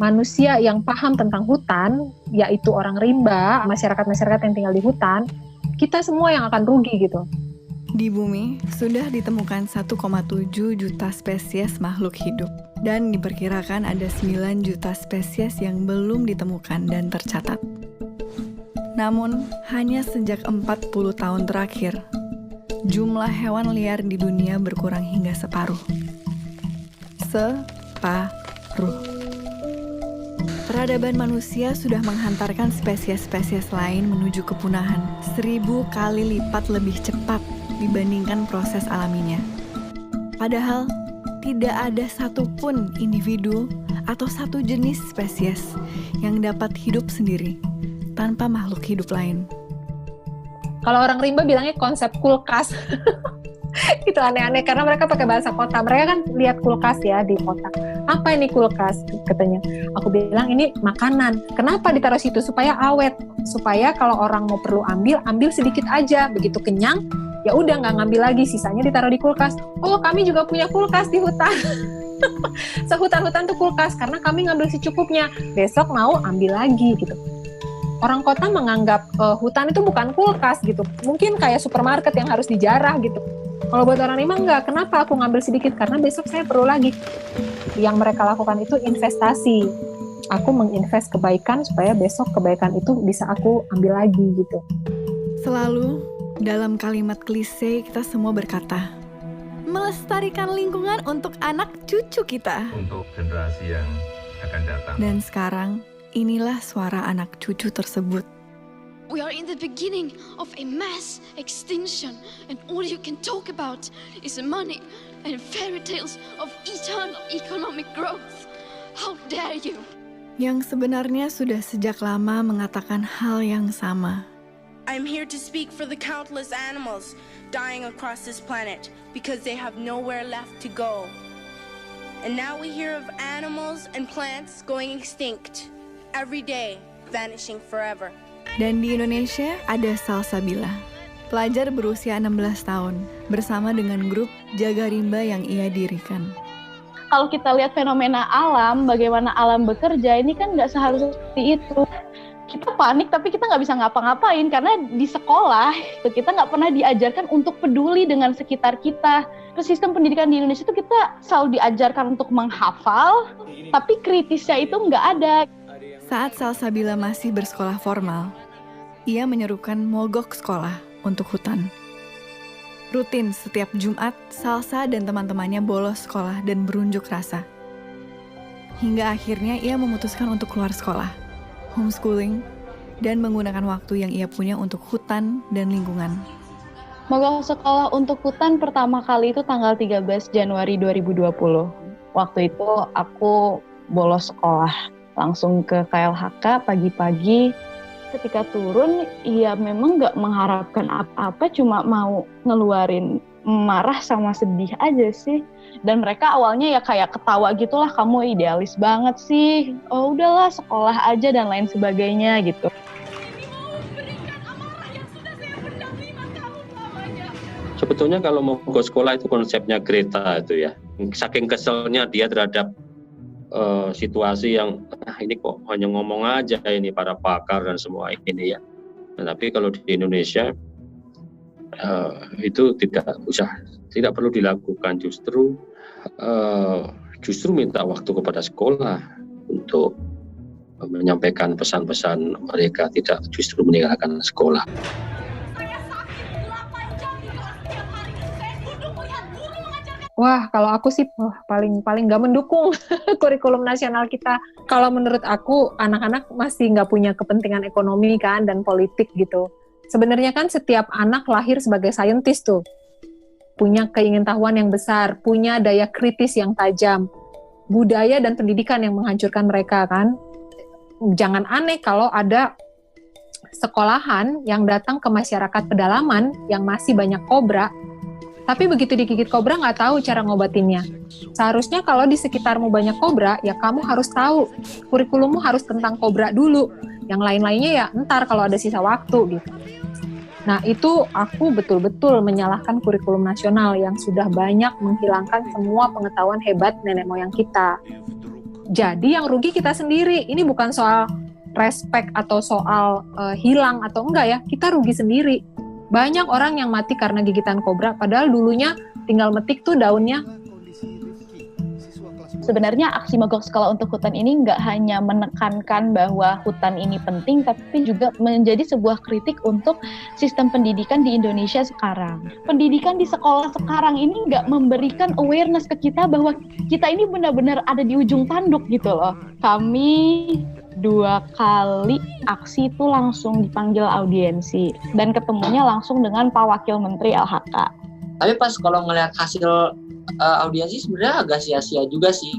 manusia yang paham tentang hutan, yaitu orang rimba, masyarakat-masyarakat yang tinggal di hutan, kita semua yang akan rugi gitu. Di bumi sudah ditemukan 1,7 juta spesies makhluk hidup dan diperkirakan ada 9 juta spesies yang belum ditemukan dan tercatat. Namun, hanya sejak 40 tahun terakhir, jumlah hewan liar di dunia berkurang hingga separuh. Separuh. Peradaban manusia sudah menghantarkan spesies-spesies lain menuju kepunahan 1000 kali lipat lebih cepat dibandingkan proses alaminya. Padahal, tidak ada satupun individu atau satu jenis spesies yang dapat hidup sendiri tanpa makhluk hidup lain. Kalau orang rimba bilangnya konsep kulkas. Itu aneh-aneh karena mereka pakai bahasa kota. Mereka kan lihat kulkas ya di kota. Apa ini kulkas? Katanya. Aku bilang ini makanan. Kenapa ditaruh situ? Supaya awet. Supaya kalau orang mau perlu ambil sedikit aja. Begitu kenyang, ya udah nggak ngambil lagi. Sisanya ditaruh di kulkas. Oh, kami juga punya kulkas di hutan. Sehutan-hutan tuh kulkas karena kami ngambil secukupnya. Besok mau ambil lagi gitu. Orang kota menganggap hutan itu bukan kulkas gitu. Mungkin kayak supermarket yang harus dijarah gitu. Kalau buat orang rimba enggak, kenapa aku ngambil sedikit? Karena besok saya perlu lagi. Yang mereka lakukan itu investasi. Aku menginvest kebaikan supaya besok kebaikan itu bisa aku ambil lagi gitu. Selalu dalam kalimat klise kita semua berkata, melestarikan lingkungan untuk anak cucu kita. Untuk generasi yang akan datang. Dan sekarang, inilah suara anak cucu tersebut. We are in the beginning of a mass extinction, and all you can talk about is money and fairy tales of eternal economic growth. How dare you? Yang sebenarnya sudah sejak lama mengatakan hal yang sama. I'm here to speak for the countless animals dying across this planet because they have nowhere left to go. And now we hear of animals and plants going extinct every day, vanishing forever. Dan di Indonesia ada Salsabila, pelajar berusia 16 tahun, bersama dengan grup Jaga Rimba yang ia dirikan. Kalau kita lihat fenomena alam, bagaimana alam bekerja, ini kan nggak seharusnya seperti itu. Kita panik tapi kita nggak bisa ngapa-ngapain karena di sekolah kita nggak pernah diajarkan untuk peduli dengan sekitar kita. Sistem pendidikan di Indonesia itu kita selalu diajarkan untuk menghafal, tapi kritisnya itu nggak ada. Saat Salsabila masih bersekolah formal, ia menyerukan mogok sekolah untuk hutan. Rutin setiap Jumat, Salsa dan teman-temannya bolos sekolah dan berunjuk rasa. Hingga akhirnya ia memutuskan untuk keluar sekolah, homeschooling, dan menggunakan waktu yang ia punya untuk hutan dan lingkungan. Mogok sekolah untuk hutan pertama kali itu tanggal 13 Januari 2020. Waktu itu aku bolos sekolah. Langsung ke KLHK pagi-pagi. Ketika turun, ya memang nggak mengharapkan apa-apa, cuma mau ngeluarin marah sama sedih aja sih. Dan mereka awalnya ya kayak ketawa gitulah, kamu idealis banget sih. Oh udahlah sekolah aja dan lain sebagainya gitu. Sebetulnya kalau mau ke sekolah itu konsepnya Greta itu ya. Saking keselnya dia terhadap situasi yang ini kok hanya ngomong aja ini para pakar dan semua ini ya. Nah, tapi kalau di Indonesia itu tidak perlu dilakukan, justru minta waktu kepada sekolah untuk menyampaikan pesan-pesan mereka, tidak justru meninggalkan sekolah. Wah, kalau aku sih paling nggak mendukung kurikulum nasional kita. Kalau menurut aku, anak-anak masih nggak punya kepentingan ekonomi kan dan politik gitu. Sebenarnya kan setiap anak lahir sebagai saintis tuh, punya keingintahuan yang besar, punya daya kritis yang tajam, budaya dan pendidikan yang menghancurkan mereka kan. Jangan aneh kalau ada sekolahan yang datang ke masyarakat pedalaman yang masih banyak kobra. Tapi begitu digigit kobra nggak tahu cara ngobatinnya. Seharusnya kalau di sekitarmu banyak kobra, ya kamu harus tahu. Kurikulummu harus tentang kobra dulu. Yang lain-lainnya ya ntar kalau ada sisa waktu gitu. Nah itu aku betul-betul menyalahkan kurikulum nasional yang sudah banyak menghilangkan semua pengetahuan hebat nenek moyang kita. Jadi yang rugi kita sendiri. Ini bukan soal respect atau soal hilang atau enggak ya. Kita rugi sendiri. Banyak orang yang mati karena gigitan kobra, padahal dulunya tinggal metik tuh daunnya. Sebenarnya aksi mogok sekolah untuk hutan ini nggak hanya menekankan bahwa hutan ini penting, tapi juga menjadi sebuah kritik untuk sistem pendidikan di Indonesia sekarang. Pendidikan di sekolah sekarang ini nggak memberikan awareness ke kita bahwa kita ini benar-benar ada di ujung tanduk gitu loh. Kami 2 kali aksi itu langsung dipanggil audiensi dan ketemunya langsung dengan Pak Wakil Menteri LHK. Tapi pas kalau ngelihat hasil audiensi sebenarnya agak sia-sia juga sih.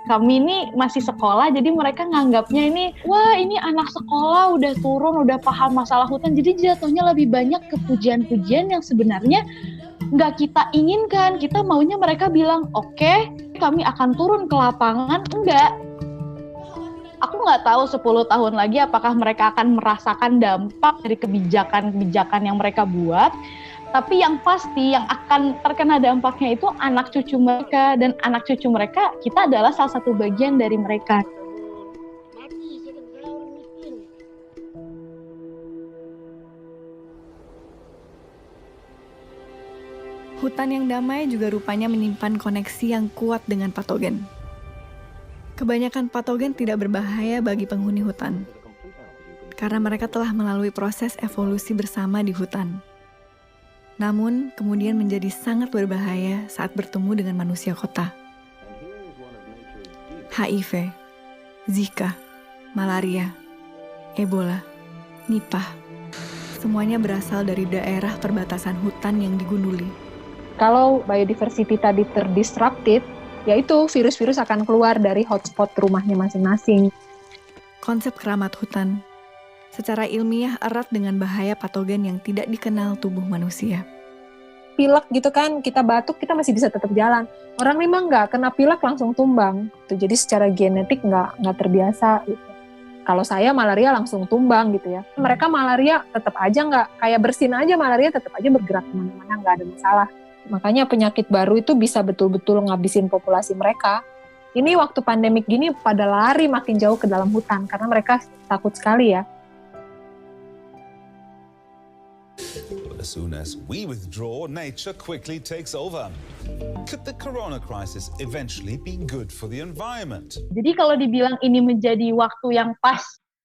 Kami ini masih sekolah, jadi mereka nganggapnya ini, wah ini anak sekolah udah turun, udah paham masalah hutan, jadi jatuhnya lebih banyak ke pujian-pujian yang sebenarnya nggak kita inginkan. Kita maunya mereka bilang, oke, kami akan turun ke lapangan. Enggak. Aku nggak tahu 10 tahun lagi apakah mereka akan merasakan dampak dari kebijakan-kebijakan yang mereka buat. Tapi yang pasti yang akan terkena dampaknya itu anak cucu mereka, dan anak cucu mereka kita adalah salah satu bagian dari mereka. Hutan yang damai juga rupanya menyimpan koneksi yang kuat dengan patogen. Kebanyakan patogen tidak berbahaya bagi penghuni hutan, karena mereka telah melalui proses evolusi bersama di hutan. Namun, kemudian menjadi sangat berbahaya saat bertemu dengan manusia kota. HIV, Zika, malaria, Ebola, Nipah, semuanya berasal dari daerah perbatasan hutan yang digunduli. Kalau biodiversity tadi terdisrupted, yaitu virus-virus akan keluar dari hotspot rumahnya masing-masing. Konsep keramat hutan secara ilmiah erat dengan bahaya patogen yang tidak dikenal tubuh manusia. Pilek gitu kan, kita batuk, kita masih bisa tetap jalan. Orang rimba nggak, kena pilek langsung tumbang. Jadi secara genetik nggak terbiasa. Gitu. Kalau saya malaria langsung tumbang gitu ya. Mereka malaria tetap aja nggak, kayak bersin aja malaria tetap aja bergerak kemana-mana, nggak ada masalah. Makanya penyakit baru itu bisa betul-betul ngabisin populasi mereka. Ini waktu pandemik gini pada lari makin jauh ke dalam hutan, karena mereka takut sekali ya. As soon as we withdraw, nature quickly takes over. Could the corona crisis eventually be good for the environment? Jadi kalau dibilang ini menjadi waktu yang pas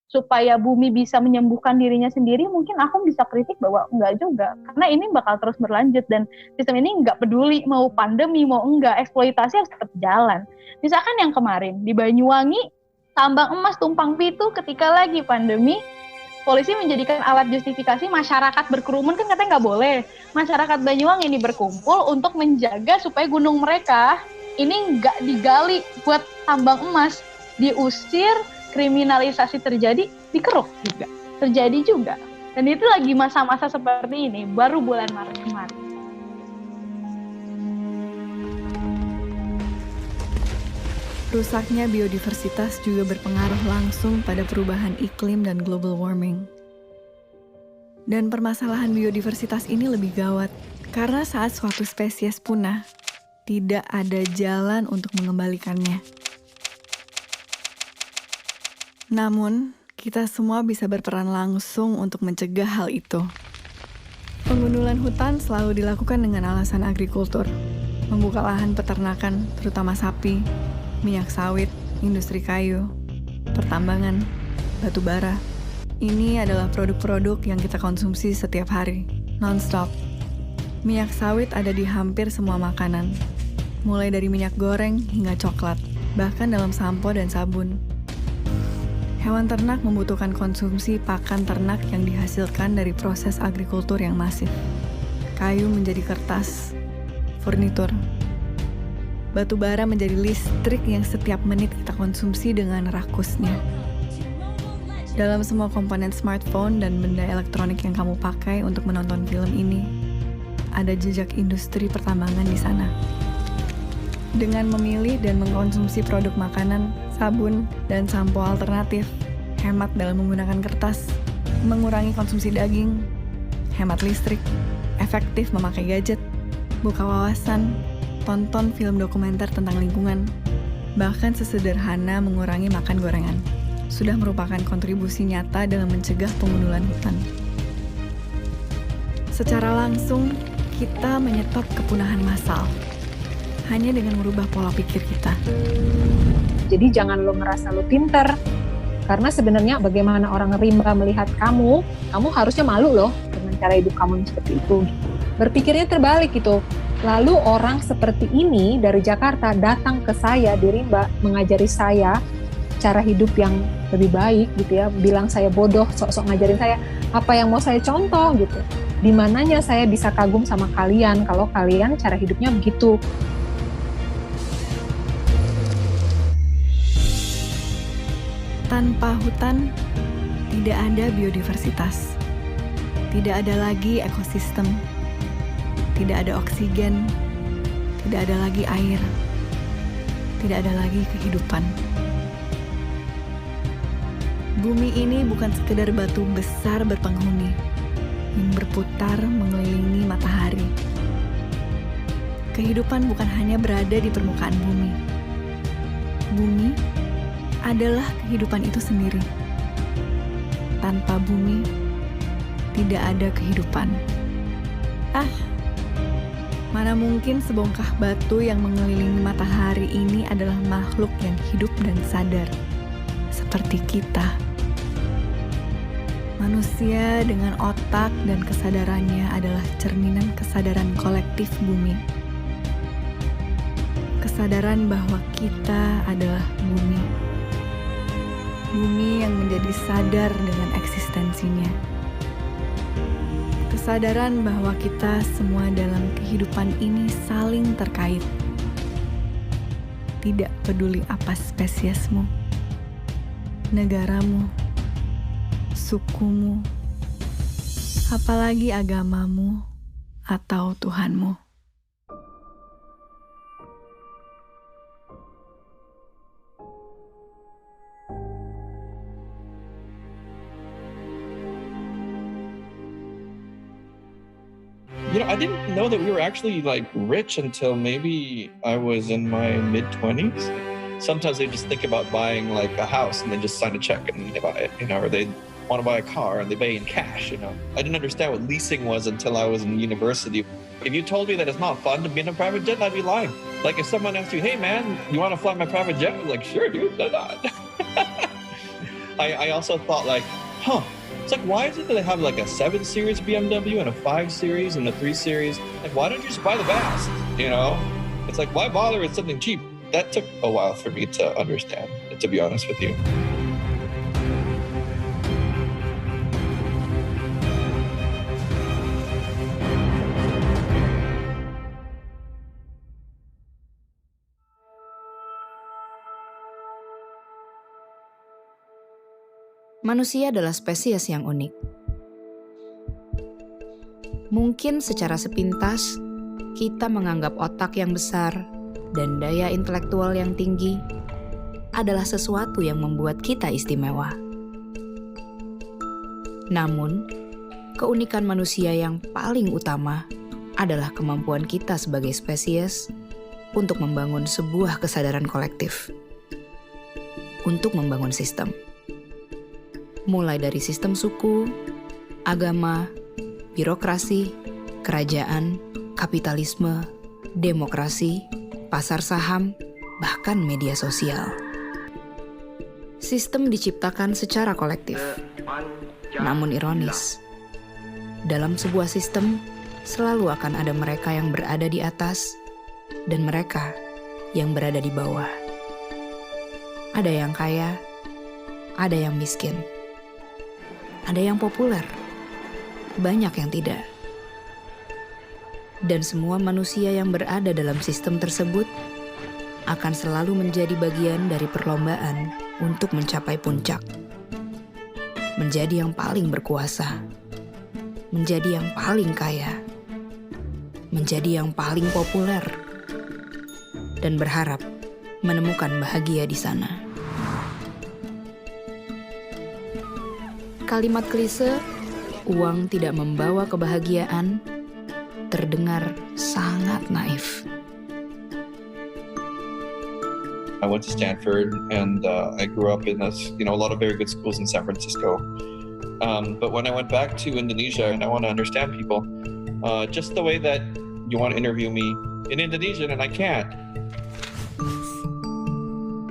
supaya bumi bisa menyembuhkan dirinya sendiri, mungkin aku bisa kritik bahwa enggak juga. Karena ini bakal terus berlanjut dan sistem ini enggak peduli mau pandemi, mau enggak, eksploitasi harus tetap jalan. Misalkan yang kemarin di Banyuwangi, tambang emas tumpang pitu ketika lagi pandemi, polisi menjadikan alat justifikasi masyarakat berkerumun, kan katanya nggak boleh. Masyarakat Banyuwangi ini berkumpul untuk menjaga supaya gunung mereka ini nggak digali buat tambang emas, diusir, kriminalisasi terjadi, dikeruk juga, terjadi juga. Dan itu lagi masa-masa seperti ini, baru bulan Maret kemarin. Rusaknya biodiversitas juga berpengaruh langsung pada perubahan iklim dan global warming. Dan permasalahan biodiversitas ini lebih gawat, karena saat suatu spesies punah, tidak ada jalan untuk mengembalikannya. Namun, kita semua bisa berperan langsung untuk mencegah hal itu. Pengundulan hutan selalu dilakukan dengan alasan agrikultur, membuka lahan peternakan, terutama sapi, minyak sawit, industri kayu, pertambangan, batu bara. Ini adalah produk-produk yang kita konsumsi setiap hari, non-stop. Minyak sawit ada di hampir semua makanan, mulai dari minyak goreng hingga coklat, bahkan dalam sampo dan sabun. Hewan ternak membutuhkan konsumsi pakan ternak yang dihasilkan dari proses agrikultur yang masif. Kayu menjadi kertas, furnitur. Batu bara menjadi listrik yang setiap menit kita konsumsi dengan rakusnya. Dalam semua komponen smartphone dan benda elektronik yang kamu pakai untuk menonton film ini, ada jejak industri pertambangan di sana. Dengan memilih dan mengkonsumsi produk makanan, sabun, dan sampo alternatif, hemat dalam menggunakan kertas, mengurangi konsumsi daging, hemat listrik, efektif memakai gadget, buka wawasan, tonton film dokumenter tentang lingkungan, bahkan sesederhana mengurangi makan gorengan, sudah merupakan kontribusi nyata dalam mencegah pengundulan hutan. Secara langsung, kita menyetop kepunahan massal hanya dengan merubah pola pikir kita. Jadi jangan lo ngerasa lo pinter, karena sebenarnya bagaimana orang rimba melihat kamu harusnya malu loh dengan cara hidup kamu yang seperti itu. Berpikirnya terbalik gitu. Lalu orang seperti ini dari Jakarta datang ke saya di Rimba, mengajari saya cara hidup yang lebih baik gitu ya, bilang saya bodoh, sok-sok ngajarin saya apa yang mau saya contoh gitu. Di mananya saya bisa kagum sama kalian kalau kalian cara hidupnya begitu. Tanpa hutan, tidak ada biodiversitas. Tidak ada lagi ekosistem. Tidak ada oksigen. Tidak ada lagi air. Tidak ada lagi kehidupan. Bumi ini bukan sekedar batu besar berpenghuni yang berputar mengelilingi matahari. Kehidupan bukan hanya berada di permukaan bumi. Bumi adalah kehidupan itu sendiri. Tanpa bumi, tidak ada kehidupan. Mana mungkin sebongkah batu yang mengelilingi matahari ini adalah makhluk yang hidup dan sadar, seperti kita. Manusia dengan otak dan kesadarannya adalah cerminan kesadaran kolektif bumi. Kesadaran bahwa kita adalah bumi. Bumi yang menjadi sadar dengan eksistensinya. Kesadaran bahwa kita semua dalam kehidupan ini saling terkait. Tidak peduli apa spesiesmu, negaramu, sukumu, apalagi agamamu atau Tuhanmu. You know, I didn't know that we were actually like rich until maybe I was in my mid-20s. Sometimes they just think about buying like a house and they just sign a check and they buy it, you know, or they want to buy a car and they pay in cash, you know. I didn't understand what leasing was until I was in university. If you told me that it's not fun to be in a private jet, I'd be lying. Like if someone asked you, hey man, you want to fly my private jet? I'm like, sure dude, why not? I also thought like, it's like, why is it that they have like a 7 Series BMW and a 5 Series and a 3 Series? Like, why don't you just buy the best, you know? It's like, why bother with something cheap? That took a while for me to understand, to be honest with you. Manusia adalah spesies yang unik. Mungkin secara sepintas, kita menganggap otak yang besar dan daya intelektual yang tinggi adalah sesuatu yang membuat kita istimewa. Namun, keunikan manusia yang paling utama adalah kemampuan kita sebagai spesies untuk membangun sebuah kesadaran kolektif, untuk membangun sistem. Mulai dari sistem suku, agama, birokrasi, kerajaan, kapitalisme, demokrasi, pasar saham, bahkan media sosial. Sistem diciptakan secara kolektif. Namun ironis, dalam sebuah sistem selalu akan ada mereka yang berada di atas dan mereka yang berada di bawah. Ada yang kaya, ada yang miskin. Ada yang populer, banyak yang tidak. Dan semua manusia yang berada dalam sistem tersebut akan selalu menjadi bagian dari perlombaan untuk mencapai puncak. Menjadi yang paling berkuasa, menjadi yang paling kaya, menjadi yang paling populer, dan berharap menemukan bahagia di sana. Kalimat klise, uang tidak membawa kebahagiaan, terdengar sangat naif. I went to Stanford and I grew up in a lot of very good schools in San Francisco. But when I went back to Indonesia and I want to understand people, just the way that you want to interview me in Indonesian and I can't.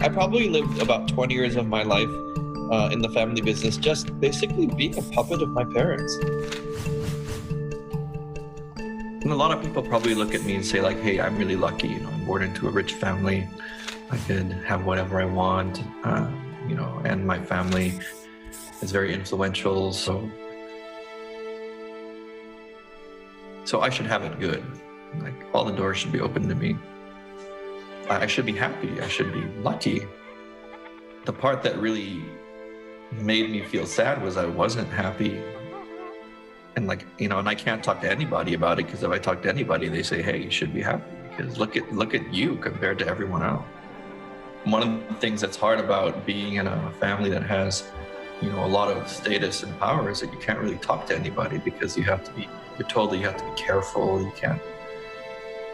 I probably lived about 20 years of my life in the family business, just basically being a puppet of my parents. And a lot of people probably look at me and say like, hey, I'm really lucky, you know, I'm born into a rich family. I could have whatever I want, you know, and my family is very influential, so I should have it good. Like, all the doors should be open to me. I should be happy, I should be lucky. The part that really made me feel sad was I wasn't happy. And like, you know, and I can't talk to anybody about it, because if I talk to anybody, they say, hey, you should be happy, because look at you compared to everyone else. One of the things that's hard about being in a family that has, you know, a lot of status and power is that you can't really talk to anybody, because you're told that you have to be careful, you can't.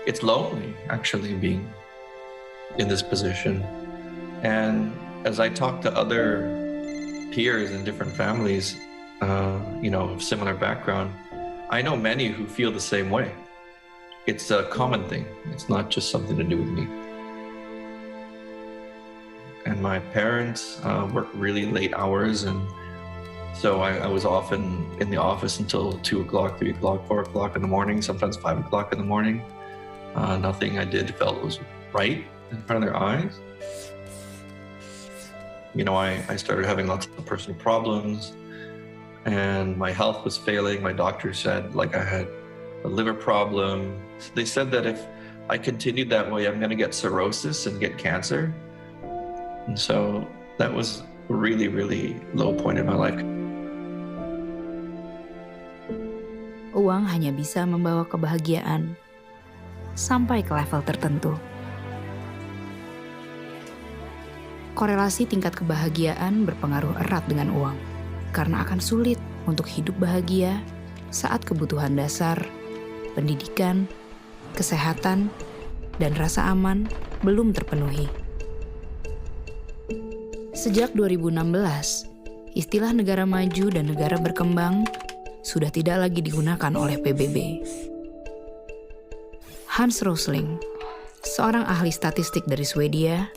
It's lonely, actually, being in this position. And as I talk to other peers in different families, you know, of similar background, I know many who feel the same way. It's a common thing. It's not just something to do with me. And my parents worked really late hours, and so I was often in the office until 2 o'clock, 3 o'clock, 4 o'clock in the morning, sometimes 5 o'clock in the morning. Nothing I did felt was right in front of their eyes. You know, I started having lots of personal problems, and my health was failing. My doctor said, like, I had a liver problem. They said that if I continued that way, I'm going to get cirrhosis and get cancer. And so that was a really, really low point in my life. Uang hanya bisa membawa kebahagiaan sampai ke level tertentu. Korelasi tingkat kebahagiaan berpengaruh erat dengan uang, karena akan sulit untuk hidup bahagia saat kebutuhan dasar, pendidikan, kesehatan, dan rasa aman belum terpenuhi. Sejak 2016, istilah negara maju dan negara berkembang sudah tidak lagi digunakan oleh PBB. Hans Rosling, seorang ahli statistik dari Swedia,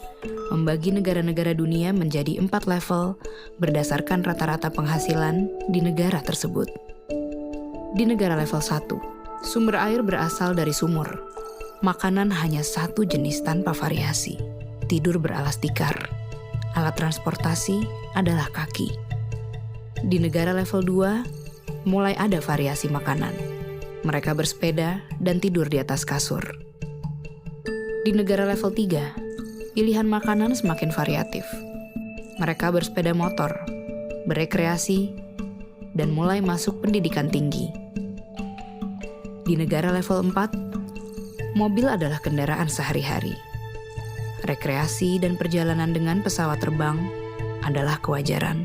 membagi negara-negara dunia menjadi 4 level berdasarkan rata-rata penghasilan di negara tersebut. Di negara level 1, sumber air berasal dari sumur. Makanan hanya satu jenis tanpa variasi. Tidur beralas tikar. Alat transportasi adalah kaki. Di negara level 2, mulai ada variasi makanan. Mereka bersepeda dan tidur di atas kasur. Di negara level 3, pilihan makanan semakin variatif. Mereka bersepeda motor, berekreasi, dan mulai masuk pendidikan tinggi. Di negara level 4, mobil adalah kendaraan sehari-hari. Rekreasi dan perjalanan dengan pesawat terbang adalah kewajaran.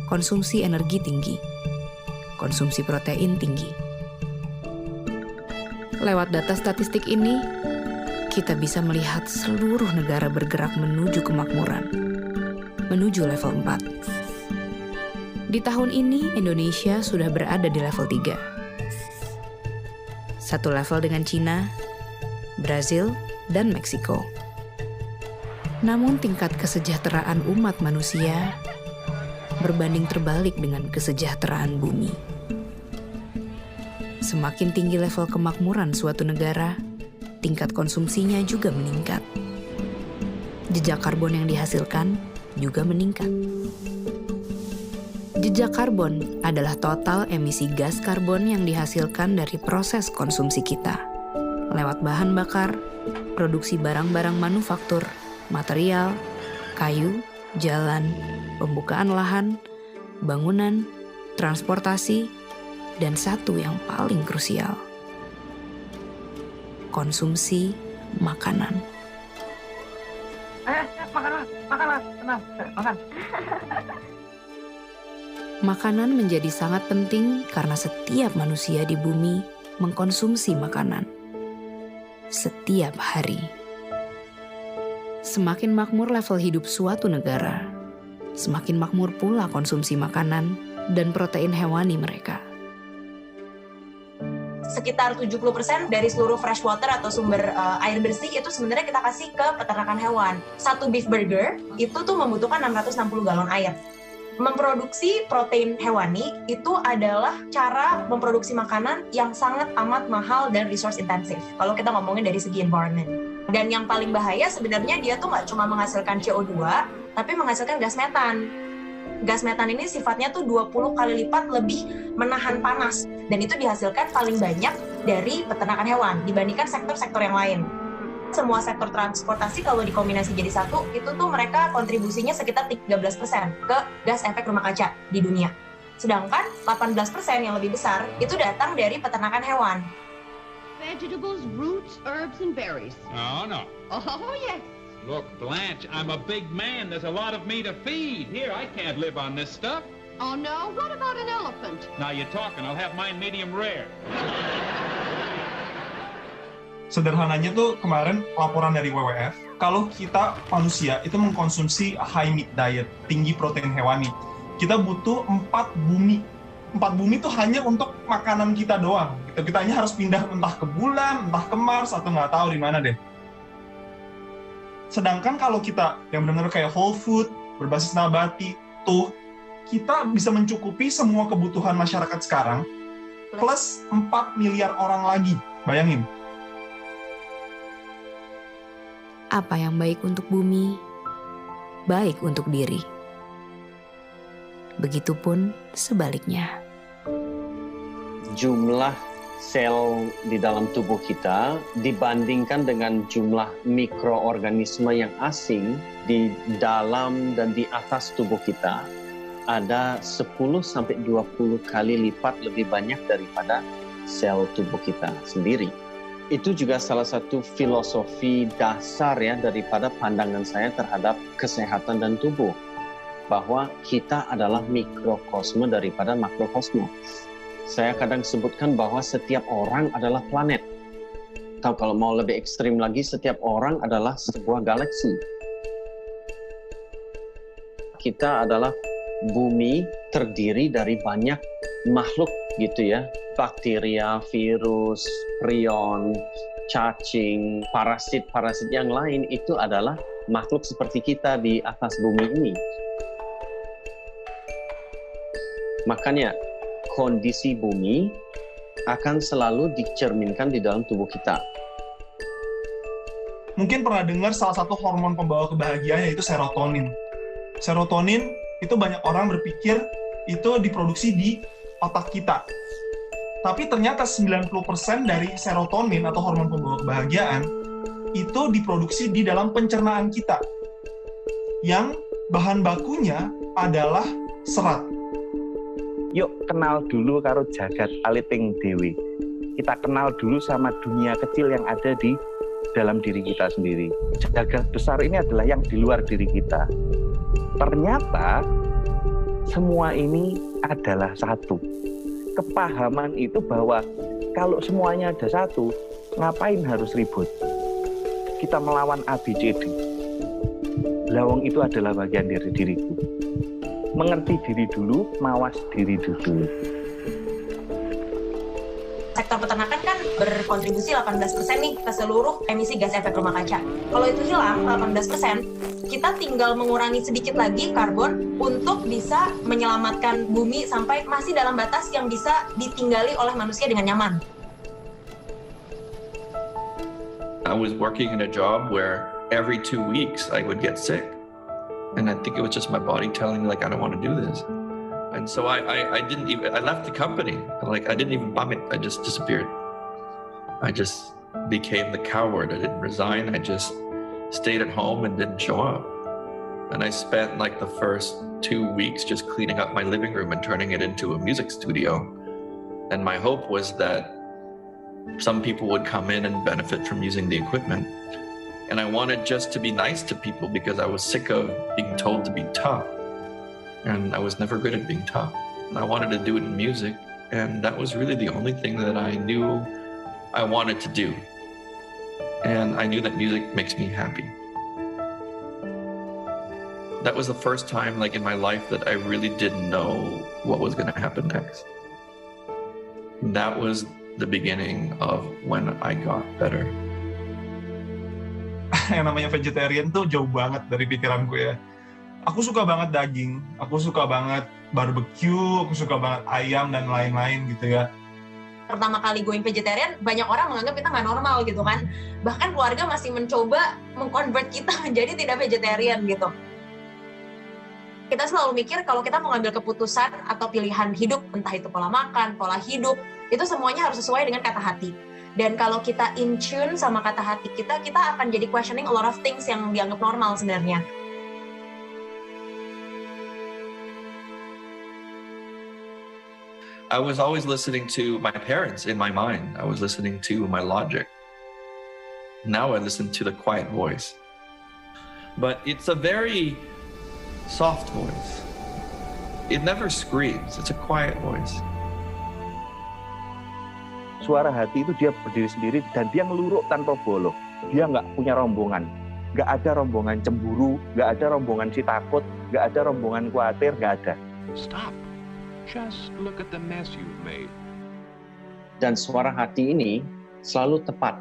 Konsumsi energi tinggi, konsumsi protein tinggi. Lewat data statistik ini, kita bisa melihat seluruh negara bergerak menuju kemakmuran, menuju level 4. Di tahun ini, Indonesia sudah berada di level 3. Satu level dengan Cina, Brazil, dan Meksiko. Namun tingkat kesejahteraan umat manusia berbanding terbalik dengan kesejahteraan bumi. Semakin tinggi level kemakmuran suatu negara, tingkat konsumsinya juga meningkat. Jejak karbon yang dihasilkan juga meningkat. Jejak karbon adalah total emisi gas karbon yang dihasilkan dari proses konsumsi kita, lewat bahan bakar, produksi barang-barang manufaktur, material, kayu, jalan, pembukaan lahan, bangunan, transportasi, dan satu yang paling krusial, konsumsi makanan. Makan, tenang, makan. Makanan menjadi sangat penting karena setiap manusia di bumi mengkonsumsi makanan setiap hari. Semakin makmur level hidup suatu negara, semakin makmur pula konsumsi makanan dan protein hewani mereka. Sekitar 70% dari seluruh freshwater atau sumber air bersih itu sebenarnya kita kasih ke peternakan hewan. Satu beef burger itu tuh membutuhkan 660 galon air. Memproduksi protein hewani itu adalah cara memproduksi makanan yang sangat amat mahal dan resource intensif. Kalau kita ngomongin dari segi environment. Dan yang paling bahaya sebenarnya dia tuh nggak cuma menghasilkan CO2, tapi menghasilkan gas metan. Gas metan ini sifatnya tuh 20 kali lipat lebih menahan panas. Dan itu dihasilkan paling banyak dari peternakan hewan dibandingkan sektor-sektor yang lain. Semua sektor transportasi kalau dikombinasi jadi satu, itu tuh mereka kontribusinya sekitar 13% ke gas efek rumah kaca di dunia. Sedangkan 18% yang lebih besar itu datang dari peternakan hewan. Vegetables, roots, herbs, and berries. Oh, no. Oh, yes. Look, Blanche, I'm a big man. There's a lot of me to feed. Here, I can't live on this stuff. Oh, no? What about an elephant? Now you're talking. I'll have mine medium rare. Sederhananya tuh kemarin laporan dari WWF, kalau kita manusia itu mengkonsumsi high meat diet, tinggi protein hewani, kita butuh 4 bumi. 4 bumi itu hanya untuk makanan kita doang. Kita hanya harus pindah entah ke bulan, entah ke Mars, atau nggak tahu di mana deh. Sedangkan kalau kita yang benar-benar kayak whole food, berbasis nabati, tuh kita bisa mencukupi semua kebutuhan masyarakat sekarang, plus 4 miliar orang lagi. Bayangin. Apa yang baik untuk bumi, baik untuk diri. Begitupun sebaliknya. Jumlah sel di dalam tubuh kita dibandingkan dengan jumlah mikroorganisme yang asing di dalam dan di atas tubuh kita ada 10-20 kali lipat lebih banyak daripada sel tubuh kita sendiri. Itu juga salah satu filosofi dasar ya daripada pandangan saya terhadap kesehatan dan tubuh. Bahwa kita adalah mikrokosme daripada makrokosme. Saya kadang sebutkan bahwa setiap orang adalah planet. Atau kalau mau lebih ekstrim lagi, setiap orang adalah sebuah galaksi. Kita adalah bumi terdiri dari banyak makhluk gitu ya. Bakteria, virus, prion, cacing, parasit-parasit yang lain itu adalah makhluk seperti kita di atas bumi ini. Makanya kondisi bumi akan selalu dicerminkan di dalam tubuh kita. Mungkin pernah dengar salah satu hormon pembawa kebahagiaan yaitu serotonin. Serotonin itu banyak orang berpikir itu diproduksi di otak kita. Tapi ternyata 90% dari serotonin atau hormon pembawa kebahagiaan itu diproduksi di dalam pencernaan kita. Yang bahan bakunya adalah serat. Yuk kenal dulu karo jagat aliting dewi. Kita kenal dulu sama dunia kecil yang ada di dalam diri kita sendiri. Jagat besar ini adalah yang di luar diri kita. Ternyata semua ini adalah satu. Kepahaman itu bahwa kalau semuanya ada satu, ngapain harus ribut? Kita melawan ABCD. Lawang itu adalah bagian dari diriku. Mengerti diri dulu, mawas diri dulu. Sektor peternakan kan berkontribusi 18% nih ke seluruh emisi gas efek rumah kaca. Kalau itu hilang 18%, kita tinggal mengurangi sedikit lagi karbon untuk bisa menyelamatkan bumi sampai masih dalam batas yang bisa ditinggali oleh manusia dengan nyaman. I was working in a job where every 2 weeks I would get sick. And I think it was just my body telling me, like, I don't want to do this. And so I left the company. Like, I didn't even bum it. I just disappeared. I just became the coward. I didn't resign. I just stayed at home and didn't show up. And I spent like the first 2 weeks just cleaning up my living room and turning it into a music studio. And my hope was that some people would come in and benefit from using the equipment. And I wanted just to be nice to people because I was sick of being told to be tough. And I was never good at being tough. And I wanted to do it in music. And that was really the only thing that I knew I wanted to do. And I knew that music makes me happy. That was the first time like in my life that I really didn't know what was going to happen next. That was the beginning of when I got better. Yang namanya vegetarian tuh jauh banget dari pikiranku ya. Aku suka banget daging, aku suka banget barbecue, aku suka banget ayam dan lain-lain gitu ya. Pertama kali going vegetarian, banyak orang menganggap kita nggak normal gitu kan. Bahkan keluarga masih mencoba mengkonvert kita menjadi tidak vegetarian gitu. Kita selalu mikir kalau kita mau ngambil keputusan atau pilihan hidup, entah itu pola makan, pola hidup, itu semuanya harus sesuai dengan kata hati. Dan kalau kita in tune sama kata hati kita akan jadi questioning a lot of things yang dianggap normal sebenarnya. I was always listening to my parents in my mind. I was listening to my logic. Now I listen to the quiet voice. But it's a very soft voice. It never screams. It's a quiet voice. Suara hati itu dia berdiri sendiri dan dia ngeluruk tanpa bolong. Dia nggak punya rombongan. Nggak ada rombongan cemburu, nggak ada rombongan si takut, nggak ada rombongan khawatir, nggak ada. Stop. Just look at the mess you've made. Dan suara hati ini selalu tepat.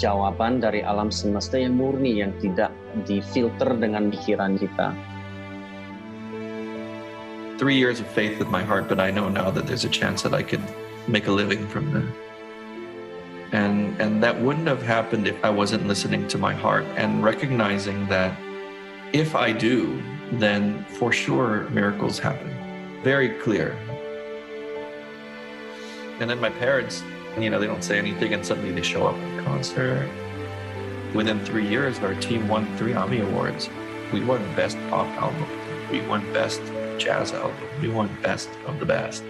Jawaban dari alam semesta yang murni, yang tidak difilter dengan pikiran kita. 3 years of faith with my heart, but I know now that there's a chance that I could make a living from that. And that wouldn't have happened if I wasn't listening to my heart and recognizing that if I do, then for sure miracles happen. Very clear. And then my parents, they don't say anything and suddenly they show up at the concert. Within 3 years, our team won 3 Emmy Awards. We won Best Pop Album. We won Best Jazz Album. We won Best of the Best.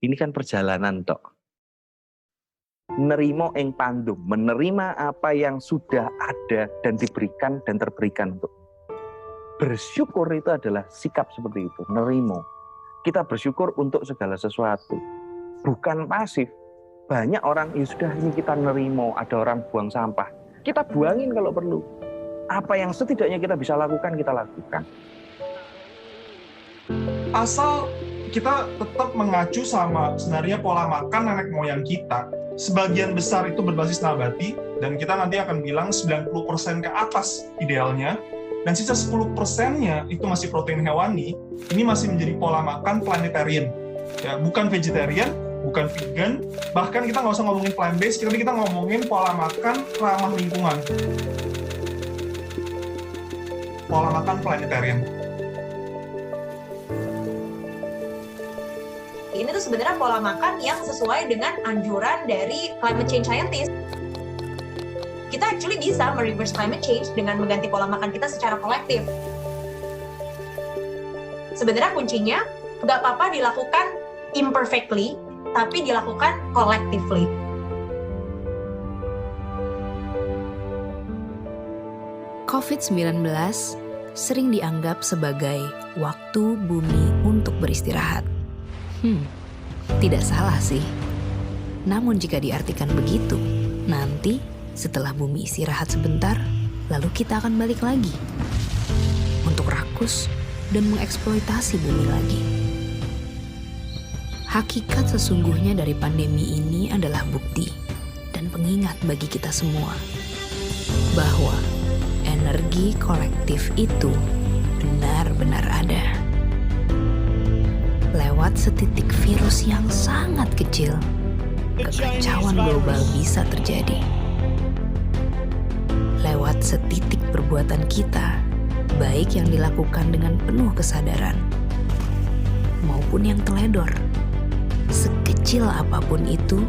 Ini kan perjalanan, Tok. Nerimo ing pandum, menerima apa yang sudah ada dan diberikan dan terberikan untuk. Bersyukur itu adalah sikap seperti itu, nerimo. Kita bersyukur untuk segala sesuatu, bukan pasif. Banyak orang, ya sudah ini kita nerimo, ada orang buang sampah. Kita buangin kalau perlu. Apa yang setidaknya kita bisa lakukan, kita lakukan. Asal kita tetap mengacu sama sebenarnya pola makan nenek moyang kita. Sebagian besar itu berbasis nabati, dan kita nanti akan bilang 90% ke atas idealnya. Dan sisa 10%-nya itu masih protein hewani, ini masih menjadi pola makan planetarian. Ya, bukan vegetarian, bukan vegan, bahkan kita nggak usah ngomongin plant-based, tapi kita ngomongin pola makan ramah lingkungan. Pola makan planetarian. Ini tuh sebenarnya pola makan yang sesuai dengan anjuran dari climate change scientist. Kita actually bisa mereverse climate change dengan mengganti pola makan kita secara kolektif. Sebenarnya kuncinya nggak apa-apa dilakukan imperfectly, tapi dilakukan collectively. COVID-19 sering dianggap sebagai waktu bumi untuk beristirahat. Tidak salah sih. Namun jika diartikan begitu, nanti setelah bumi istirahat sebentar, lalu kita akan balik lagi untuk rakus dan mengeksploitasi bumi lagi. Hakikat sesungguhnya dari pandemi ini adalah bukti dan pengingat bagi kita semua bahwa energi kolektif itu benar-benar ada. Lewat setitik virus yang sangat kecil, kekacauan global bisa terjadi. Lewat setitik perbuatan kita, baik yang dilakukan dengan penuh kesadaran, maupun yang teledor, sekecil apapun itu,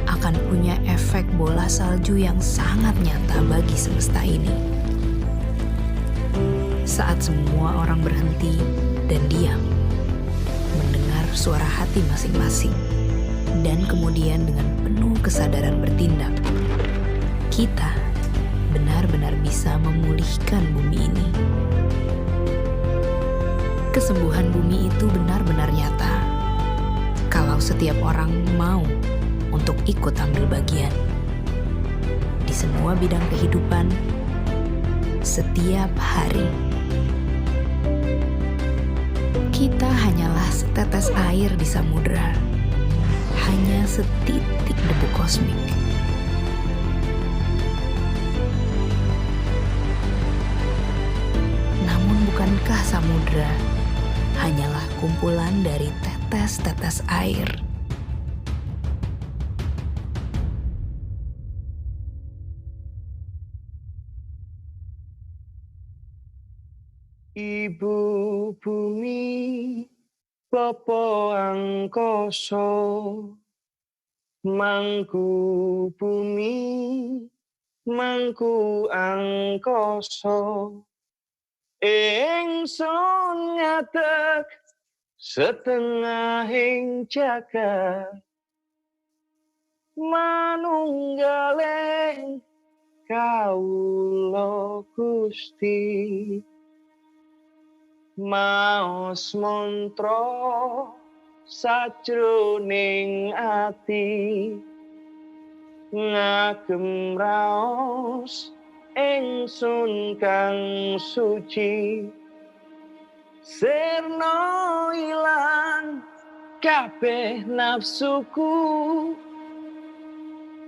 akan punya efek bola salju yang sangat nyata bagi semesta ini. Saat semua orang berhenti dan diam, mendengar suara hati masing-masing, dan kemudian dengan penuh kesadaran bertindak, kita benar-benar bisa memulihkan bumi ini. Kesembuhan bumi itu benar-benar nyata kalau setiap orang mau untuk ikut ambil bagian. Di semua bidang kehidupan setiap hari. Kita hanyalah setetes air di samudera, hanya setitik debu kosmik. Namun bukankah samudera hanyalah kumpulan dari tetes-tetes air? Ibu bumi, Bapa angkasa, mangku bumi, mangku angkasa, ingsun ngadeg setengahing jagat, manunggaling kawula Gusti. Maos mantra sajroning ati, ngagem raos ingsun kang suci, sirna ilang kabeh nafsuku,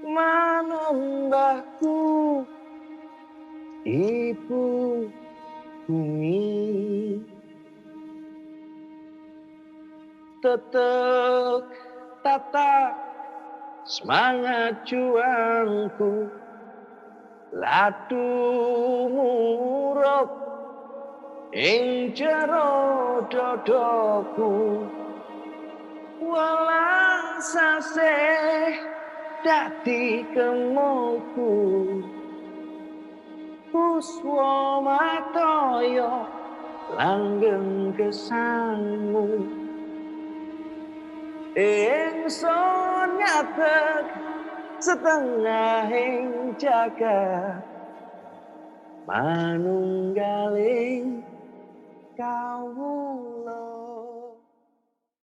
manembahku Ibu bumi. Tetep tatap semangat juangku, ladu murup ing jero dodoku, walang saseh dadi kemoku, puswa mataya langgeng gesangmu. Ingsun ngadeg setengahing jagat, manunggaling kawula